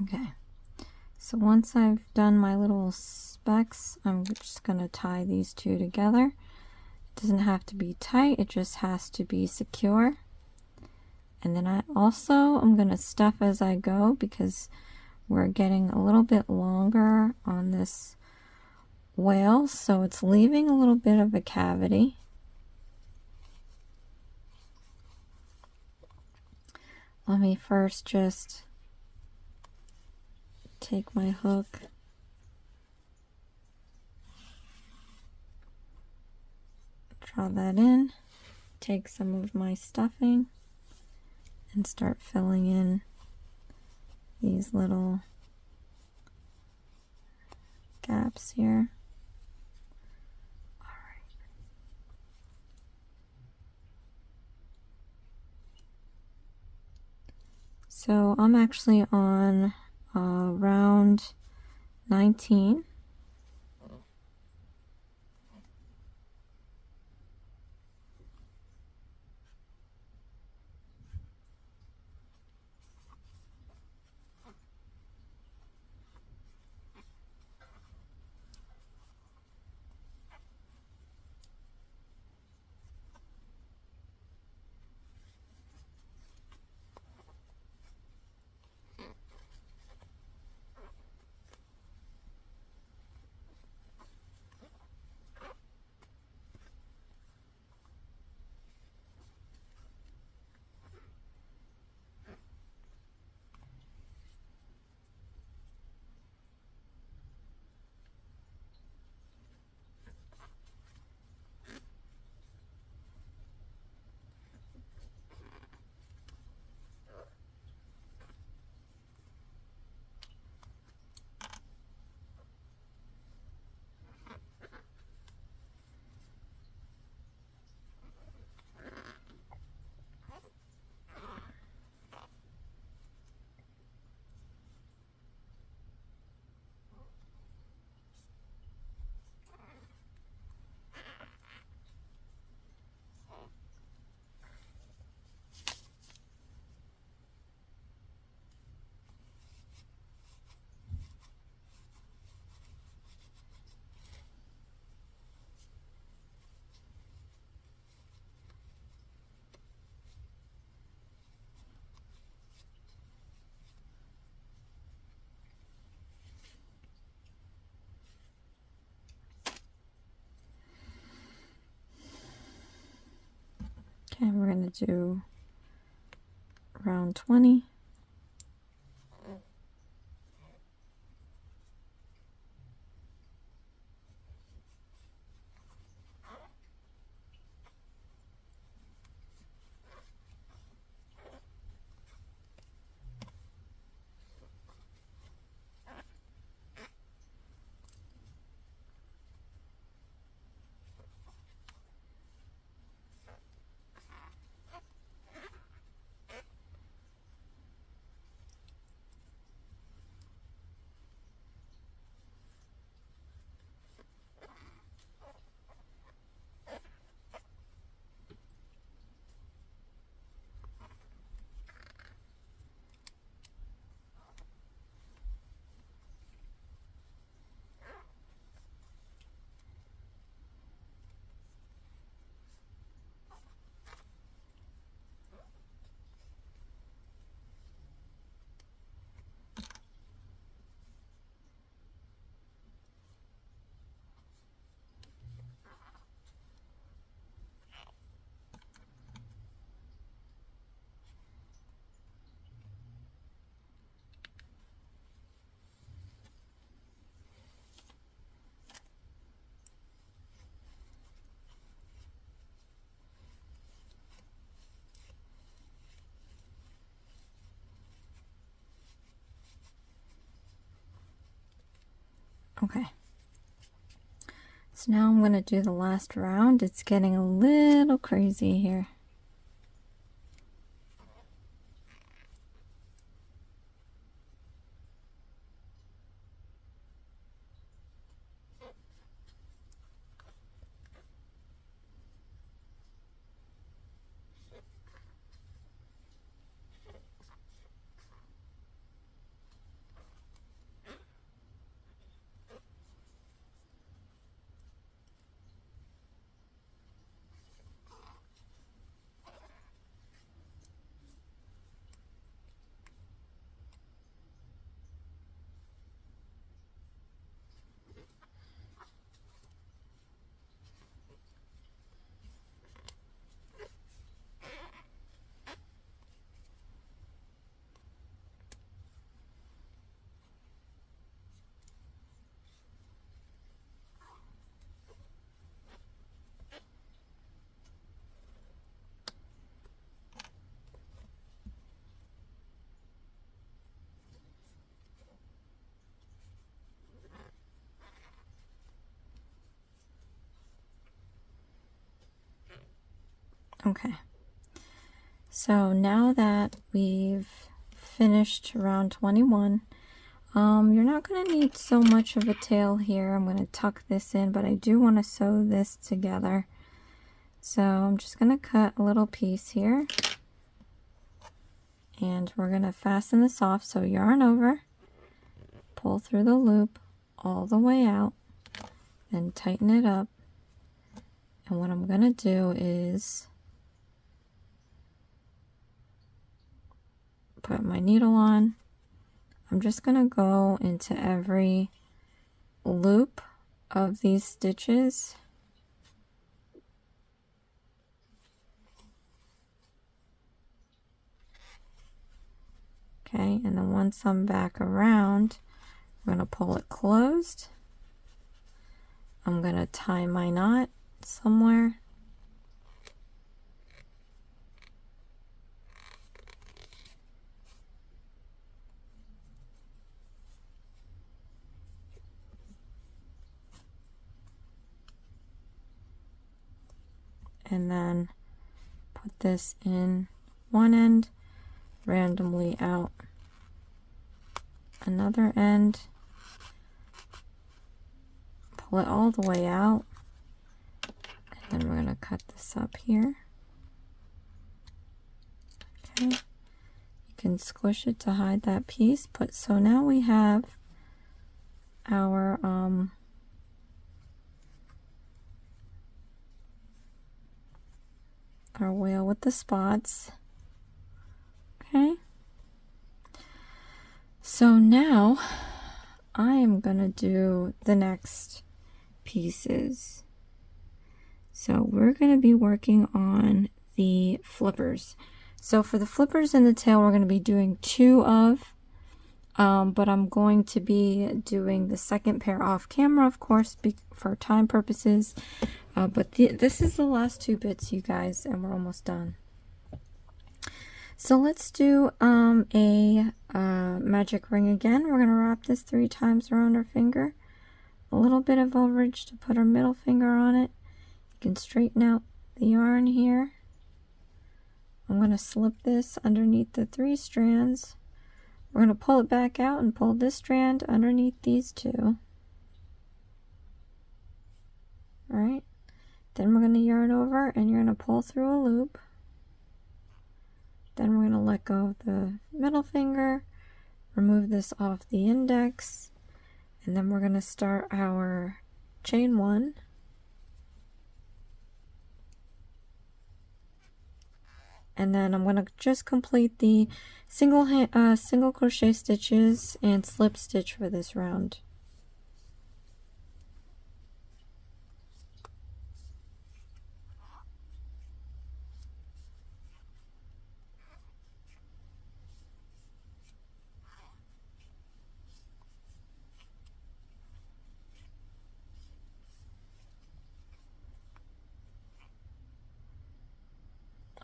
[SPEAKER 1] Okay, so once I've done my little specks, I'm just going to tie these two together. It doesn't have to be tight, it just has to be secure. And then I'm going to stuff as I go because we're getting a little bit longer on this whale, so it's leaving a little bit of a cavity. Let me first just take my hook, draw that in, take some of my stuffing, and start filling in these little gaps here. Alright. So I'm actually on round 19. Okay, we're going to do round 20. Okay. So now I'm going to do the last round. It's getting a little crazy here. Okay, so now that we've finished round 21, you're not going to need so much of a tail here. I'm going to tuck this in, but I do want to sew this together. So I'm just going to cut a little piece here, and we're going to fasten this off. So yarn over, pull through the loop all the way out, and tighten it up. And what I'm going to do is put my needle on. I'm just going to go into every loop of these stitches. Okay, and then once I'm back around, I'm going to pull it closed. I'm going to tie my knot somewhere. And then put this in one end, randomly out another end, pull it all the way out, and then we're going to cut this up here. Okay, you can squish it to hide that piece, but so now we have our whale with the spots. Okay, so now I am gonna do the next pieces. So we're gonna be working on the flippers. So for the flippers and the tail, we're gonna be doing 2 of, but I'm going to be doing the second pair off camera, of course, for time purposes. But this is the last 2 bits, you guys, and we're almost done. So let's do a magic ring again. We're going to wrap this 3 times around our finger. A little bit of overage to put our middle finger on it. You can straighten out the yarn here. I'm going to slip this underneath the 3 strands. We're going to pull it back out and pull this strand underneath these 2. Alright. Then we're going to yarn over and you're going to pull through a loop. Then we're going to let go of the middle finger, remove this off the index, and then we're going to start our chain 1. And then I'm going to just complete the single crochet stitches and slip stitch for this round.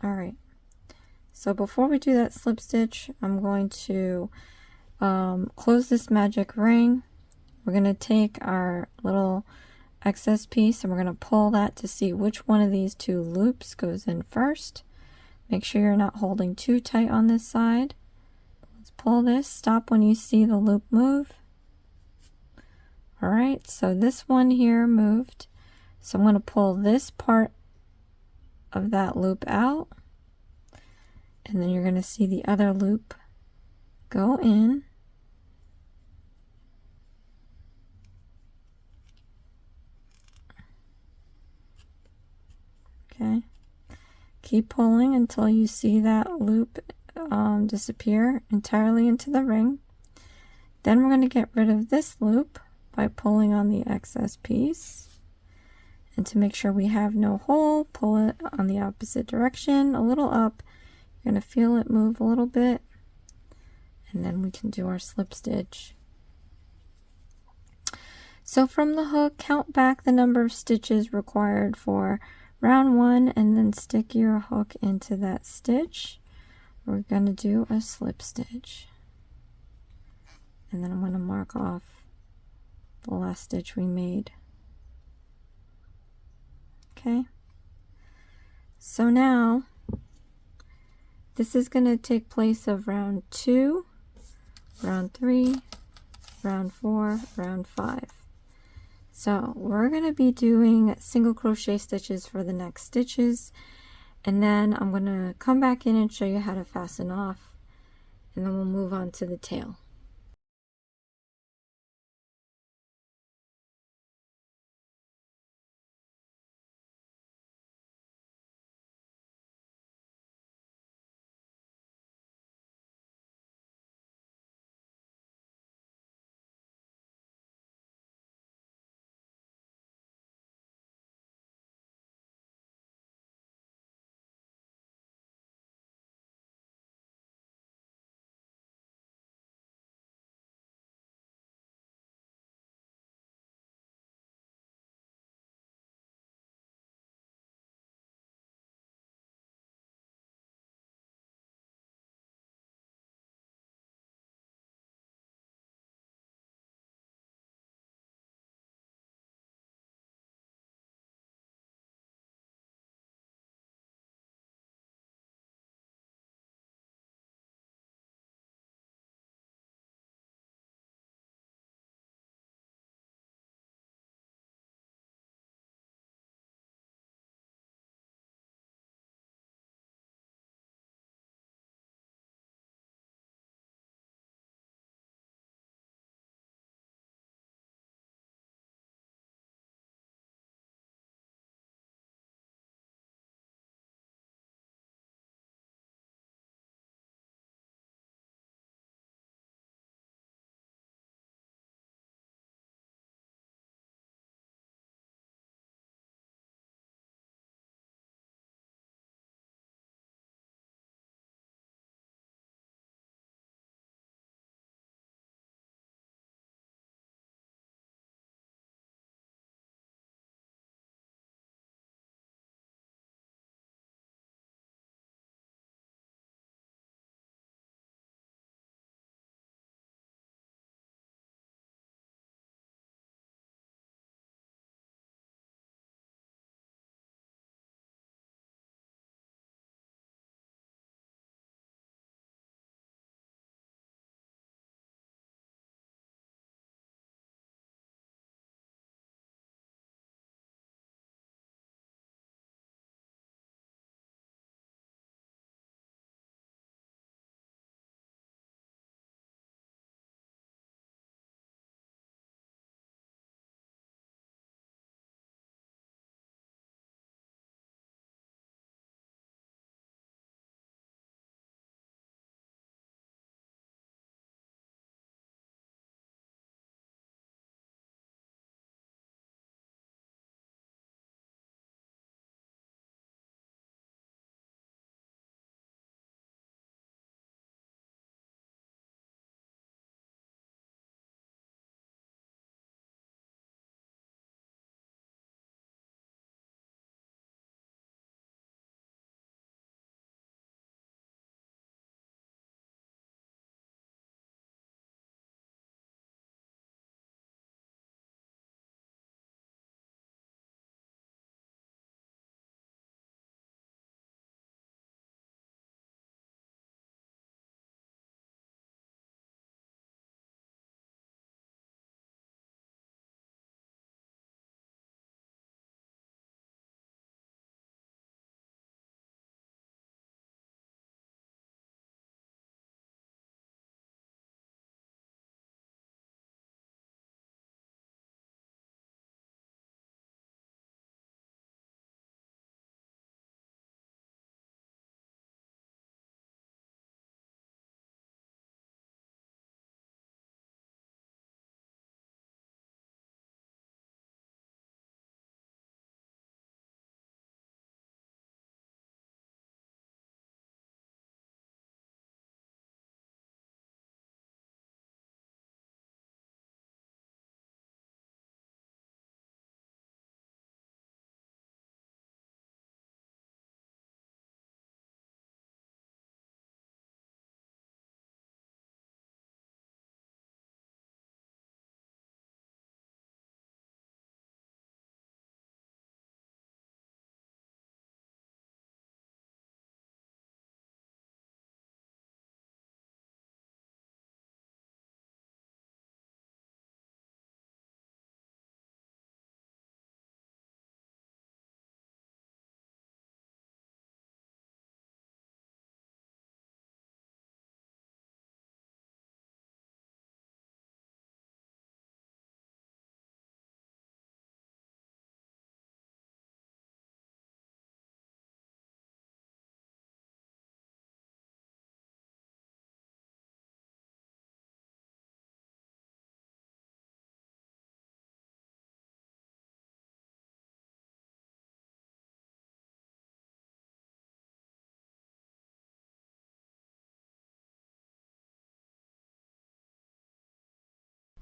[SPEAKER 1] Alright, so before we do that slip stitch, I'm going to close this magic ring. We're going to take our little excess piece and we're going to pull that to see which one of these 2 loops goes in first. Make sure you're not holding too tight on this side. Let's pull this. Stop when you see the loop move. Alright, so this one here moved. So I'm going to pull this part of that loop out. And then you're going to see the other loop go in. Okay. Keep pulling until you see that loop disappear entirely into the ring. Then we're going to get rid of this loop by pulling on the excess piece. And to make sure we have no hole, pull it on the opposite direction, a little up. You're going to feel it move a little bit. And then we can do our slip stitch. So from the hook, count back the number of stitches required for round 1 and then stick your hook into that stitch. We're going to do a slip stitch. And then I'm going to mark off the last stitch we made. Okay. So now this is going to take place of round 2, round 3, round 4, round 5. So we're going to be doing single crochet stitches for the next stitches, and then I'm going to come back in and show you how to fasten off, and then we'll move on to the tail.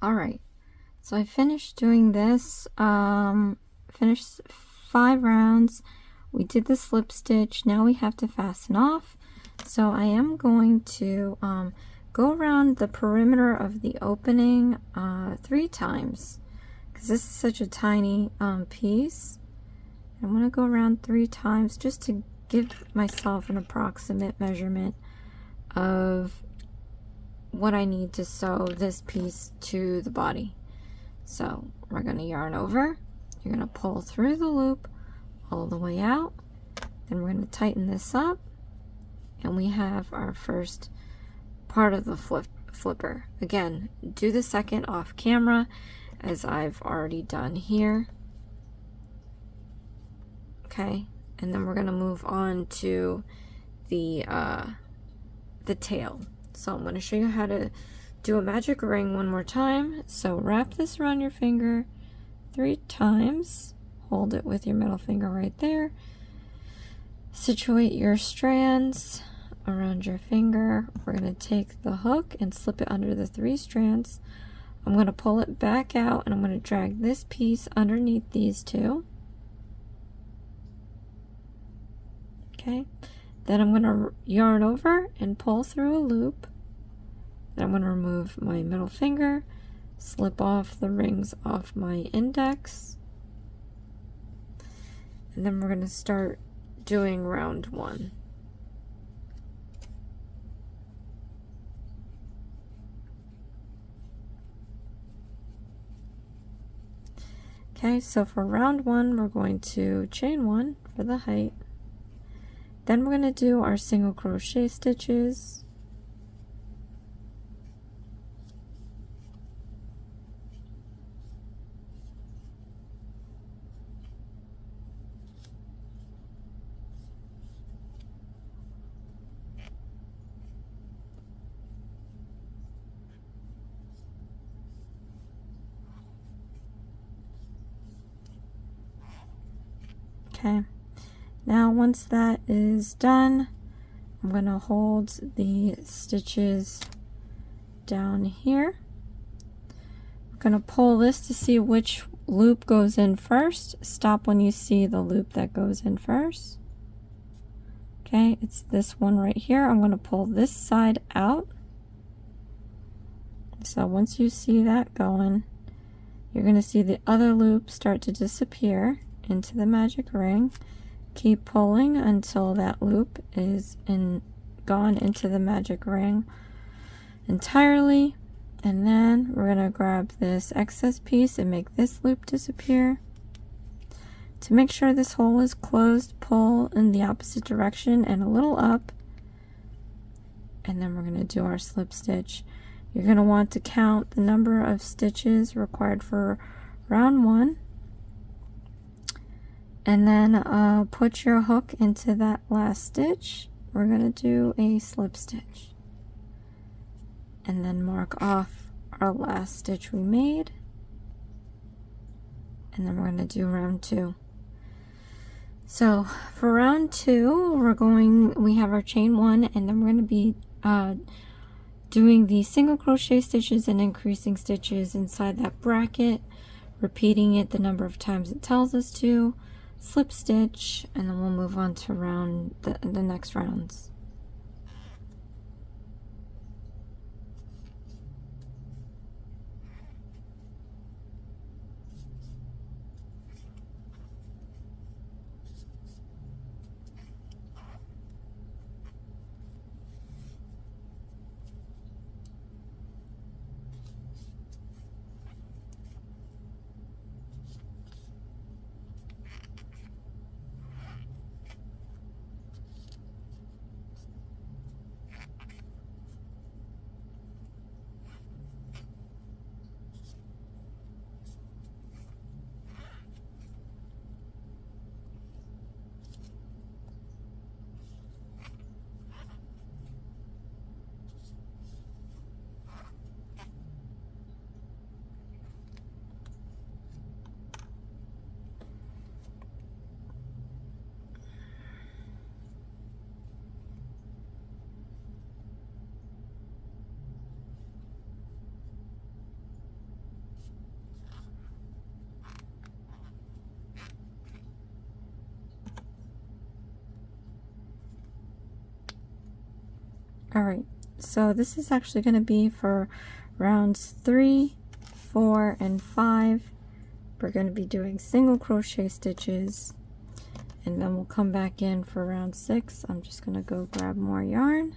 [SPEAKER 1] Alright, so I finished doing this, finished 5 rounds. We did the slip stitch. Now we have to fasten off. So I am going to go around the perimeter of the opening 3 times, because this is such a tiny piece. I'm going to go around 3 times just to give myself an approximate measurement of what I need to sew this piece to the body. So we're going to yarn over. You're going to pull through the loop all the way out. Then we're going to tighten this up, and we have our first part of the flipper. Again, do the second off camera, as I've already done here. Okay, and then we're going to move on to the tail. So I'm going to show you how to do a magic ring one more time. So wrap this around your finger 3 times. Hold it with your middle finger right there. Situate your strands around your finger. We're going to take the hook and slip it under the 3 strands. I'm going to pull it back out, and I'm going to drag this piece underneath these 2. Okay. Then I'm going to yarn over and pull through a loop. Then I'm going to remove my middle finger, slip off the rings off my index, and then we're going to start doing round 1. Okay, so for round 1, we're going to chain 1 for the height. Then we're going to do our single crochet stitches. Okay. Now once that is done, I'm going to hold the stitches down here. I'm going to pull this to see which loop goes in first. Stop when you see the loop that goes in first. Okay, it's this one right here. I'm going to pull this side out. So once you see that going, you're going to see the other loop start to disappear into the magic ring. Keep pulling until that loop is gone into the magic ring entirely, and then we're going to grab this excess piece and make this loop disappear. To make sure this hole is closed, pull in the opposite direction and a little up, and then we're going to do our slip stitch. You're going to want to count the number of stitches required for round 1. And then put your hook into that last stitch. We're going to do a slip stitch. And then mark off our last stitch we made. And then we're going to do round 2. So for round 2, we have our chain 1, and then we're going to be doing the single crochet stitches and increasing stitches inside that bracket, repeating it the number of times it tells us to. Slip stitch, and then we'll move on to the next rounds. Alright, so this is actually going to be for rounds 3, 4, and 5. We're going to be doing single crochet stitches, and then we'll come back in for round 6. I'm just going to go grab more yarn.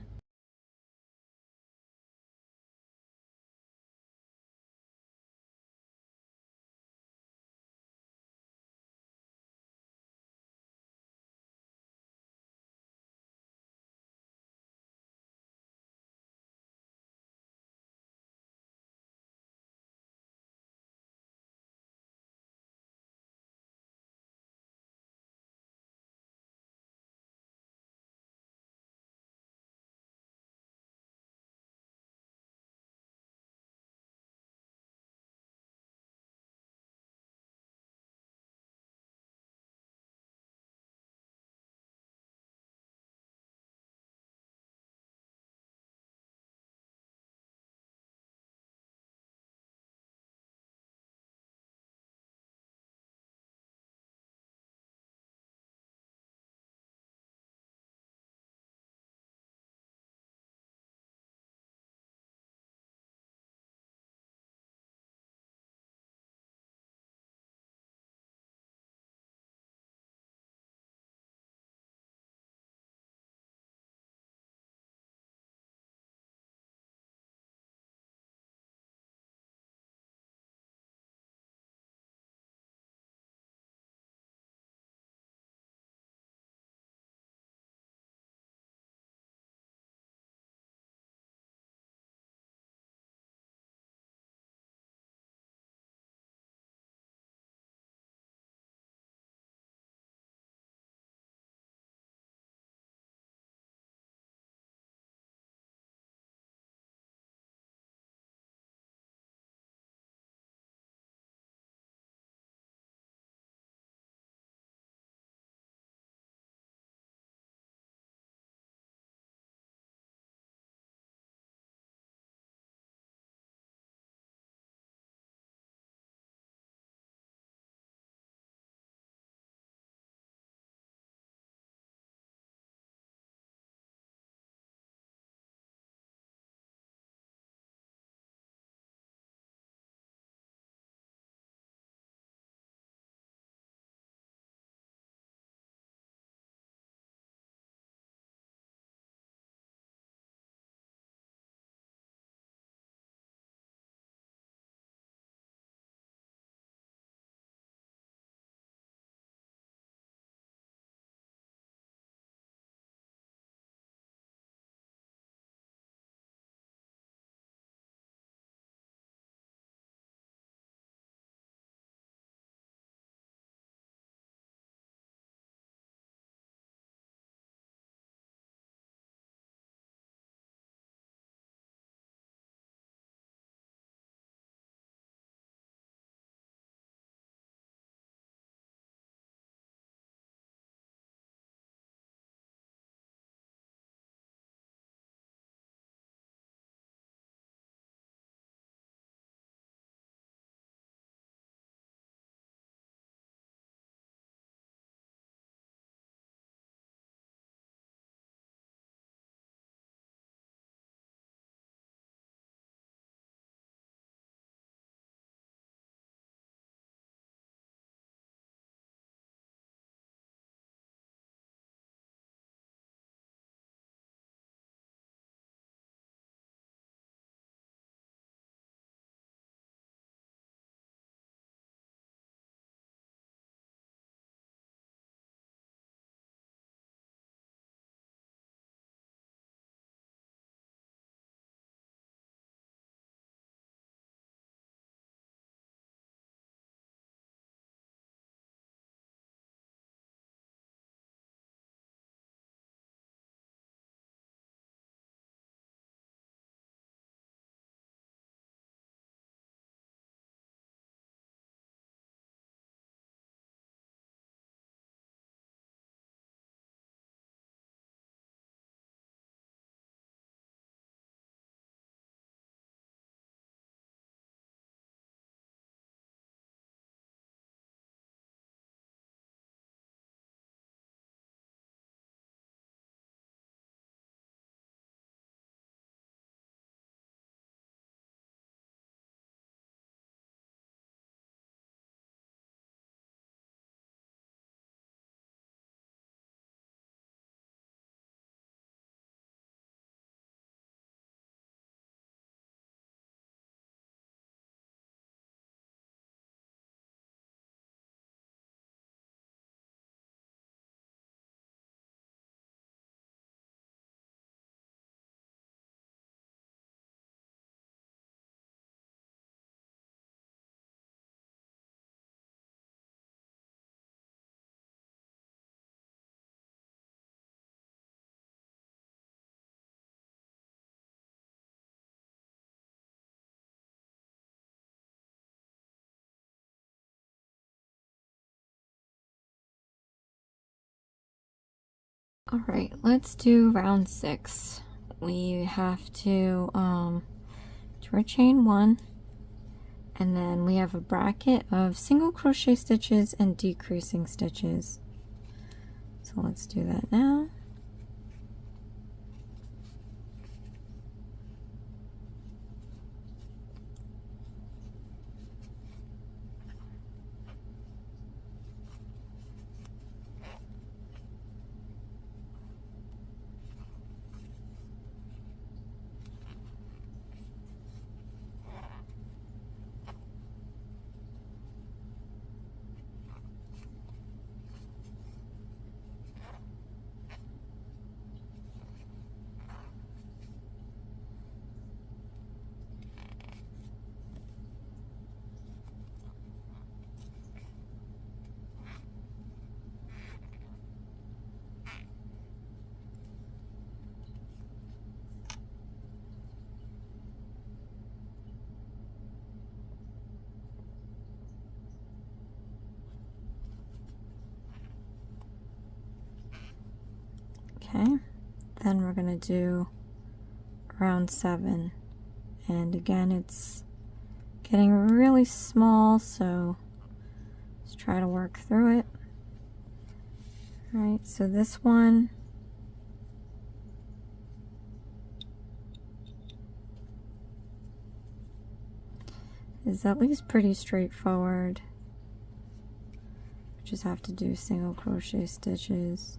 [SPEAKER 1] All right, let's do round 6. We have to do our chain 1, and then we have a bracket of single crochet stitches and decreasing stitches. So let's do that now. Okay, then we're going to do round 7, and again it's getting really small, so let's try to work through it. All right, so this one is at least pretty straightforward. Just have to do single crochet stitches.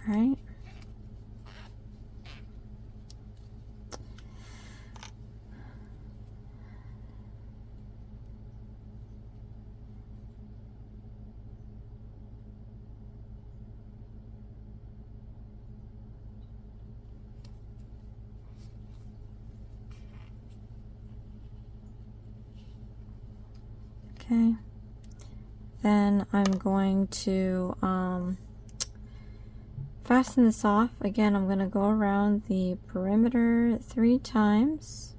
[SPEAKER 1] All right. Okay, then I'm going to fasten this off. Again, I'm going to go around the perimeter 3 times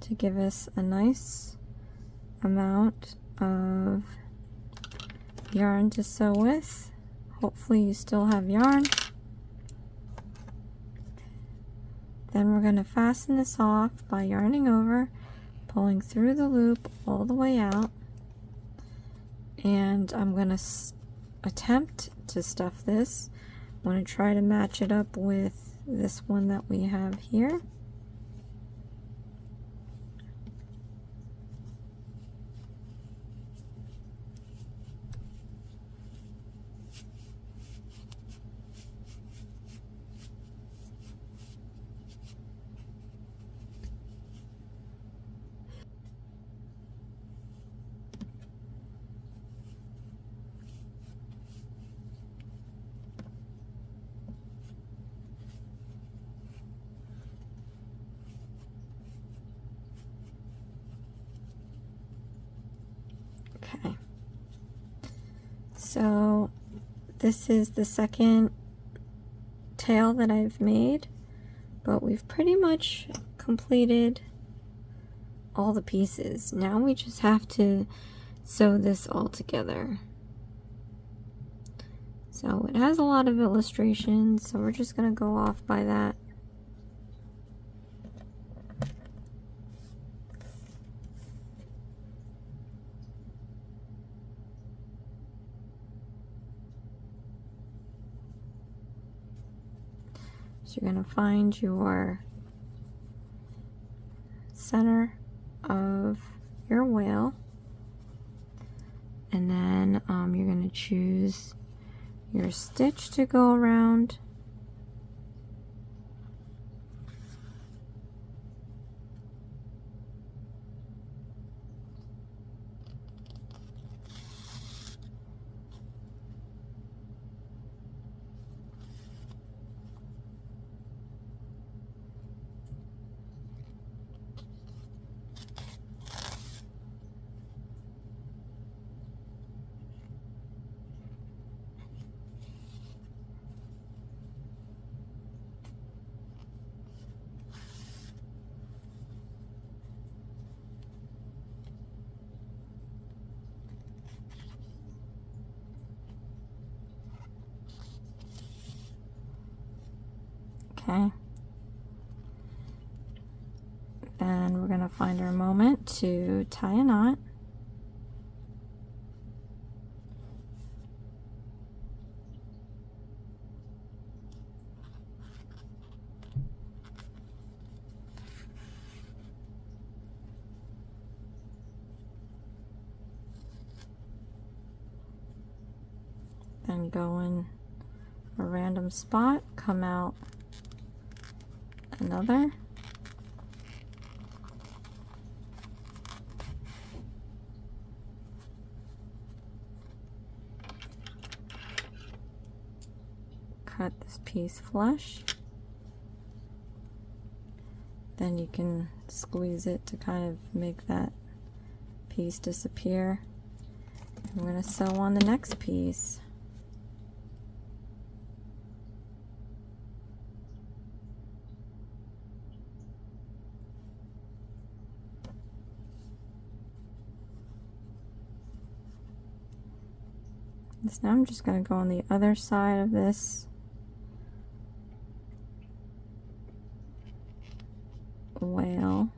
[SPEAKER 1] to give us a nice amount of yarn to sew with. Hopefully you still have yarn. Then we're going to fasten this off by yarning over, pulling through the loop all the way out. And I'm going to attempt to stuff this. I'm going to try to match it up with this one that we have here. Okay, so this is the second tail that I've made, but we've pretty much completed all the pieces. Now we just have to sew this all together. So it has a lot of illustrations, so we're just going to go off by that. So you're going to find your center of your whale, and then you're going to choose your stitch to go around. Okay. Then we're going to find our moment to tie a knot. Then go in a random spot, come out another. Cut this piece flush. Then you can squeeze it to kind of make that piece disappear. I'm going to sew on the next piece. So now I'm just going to go on the other side of this whale.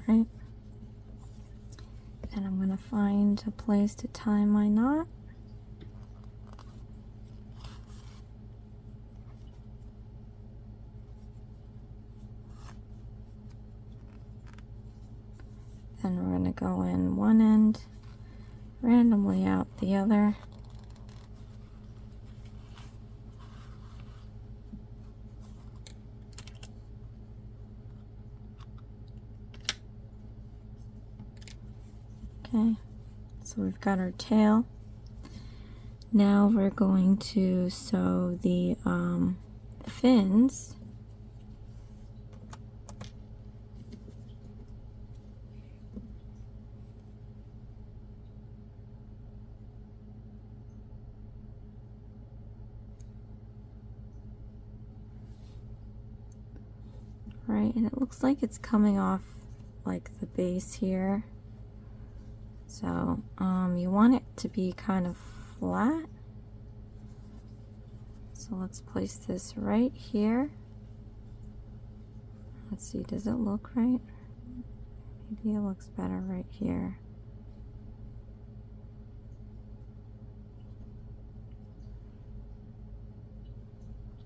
[SPEAKER 1] Right. And I'm going to find a place to tie my knot. Then we're going to go in one end, randomly out the other. Okay, so we've got our tail. Now we're going to sew the fins. Right, and it looks like it's coming off like the base here. So you want it to be kind of flat. So let's place this right here. Let's see, does it look right? Maybe it looks better right here.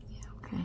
[SPEAKER 1] Yeah, okay.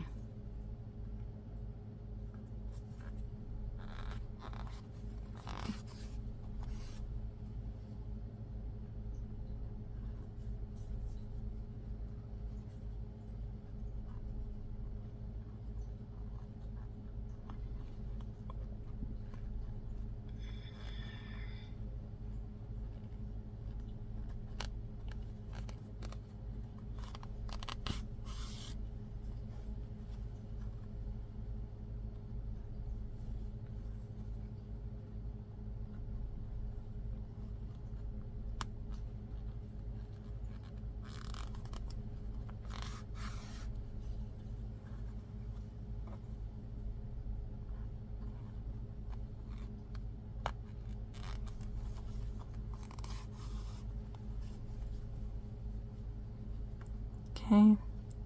[SPEAKER 1] Okay,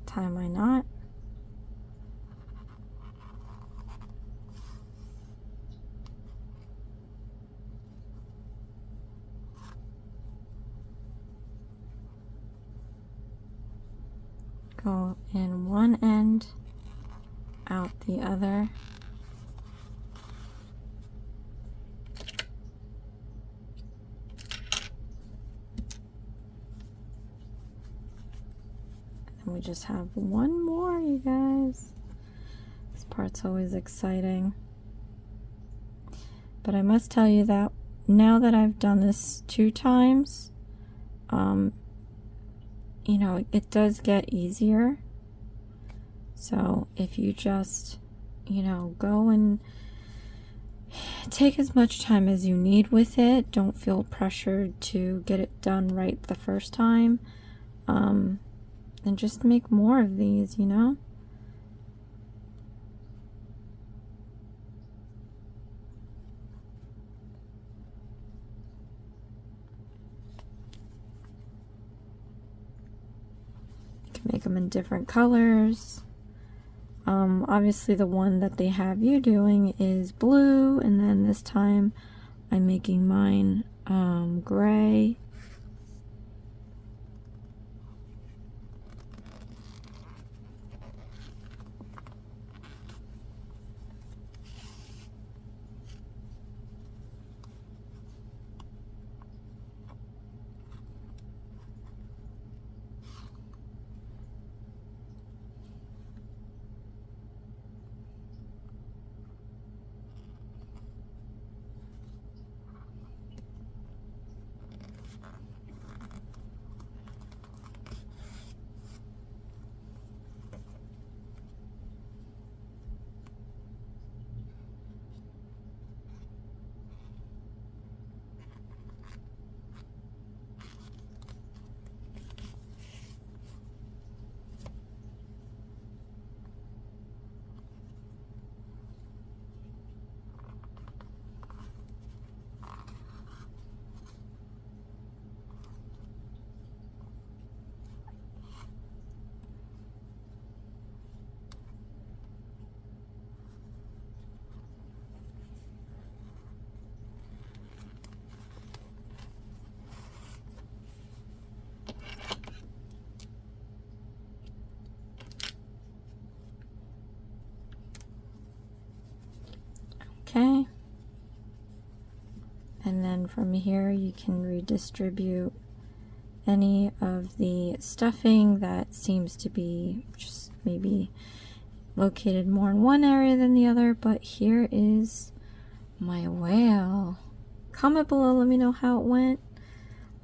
[SPEAKER 1] tie my knot. go in one end, out the other. And we just have one more, you guys. This part's always exciting. But I must tell you that now that I've done this 2 times, you know, it does get easier. So if you just, you know, go and take as much time as you need with it, don't feel pressured to get it done right the first time, and just make more of these, you know. Make them in different colors. Obviously the one that they have you doing is blue, and then this time I'm making mine gray. Okay, and then from here you can redistribute any of the stuffing that seems to be just maybe located more in one area than the other. But here is my whale. Comment below, let me know how it went.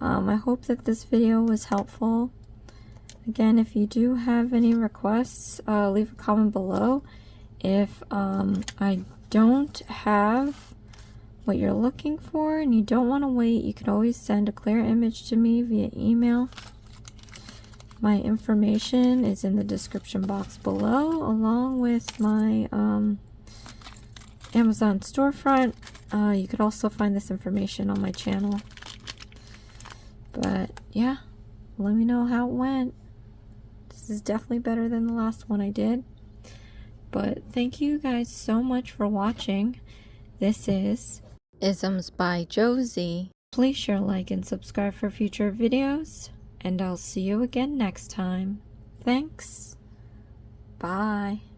[SPEAKER 1] I hope that this video was helpful. Again, if you do have any requests, leave a comment below. If I don't have what you're looking for and you don't want to wait, you can always send a clear image to me via email. My information is in the description box below, along with my Amazon storefront. You could also find this information on my channel. But yeah, let me know how it went. This is definitely better than the last one I did. But thank you guys so much for watching. This is Isms by Josie. Please share, like, and subscribe for future videos. And I'll see you again next time. Thanks. Bye.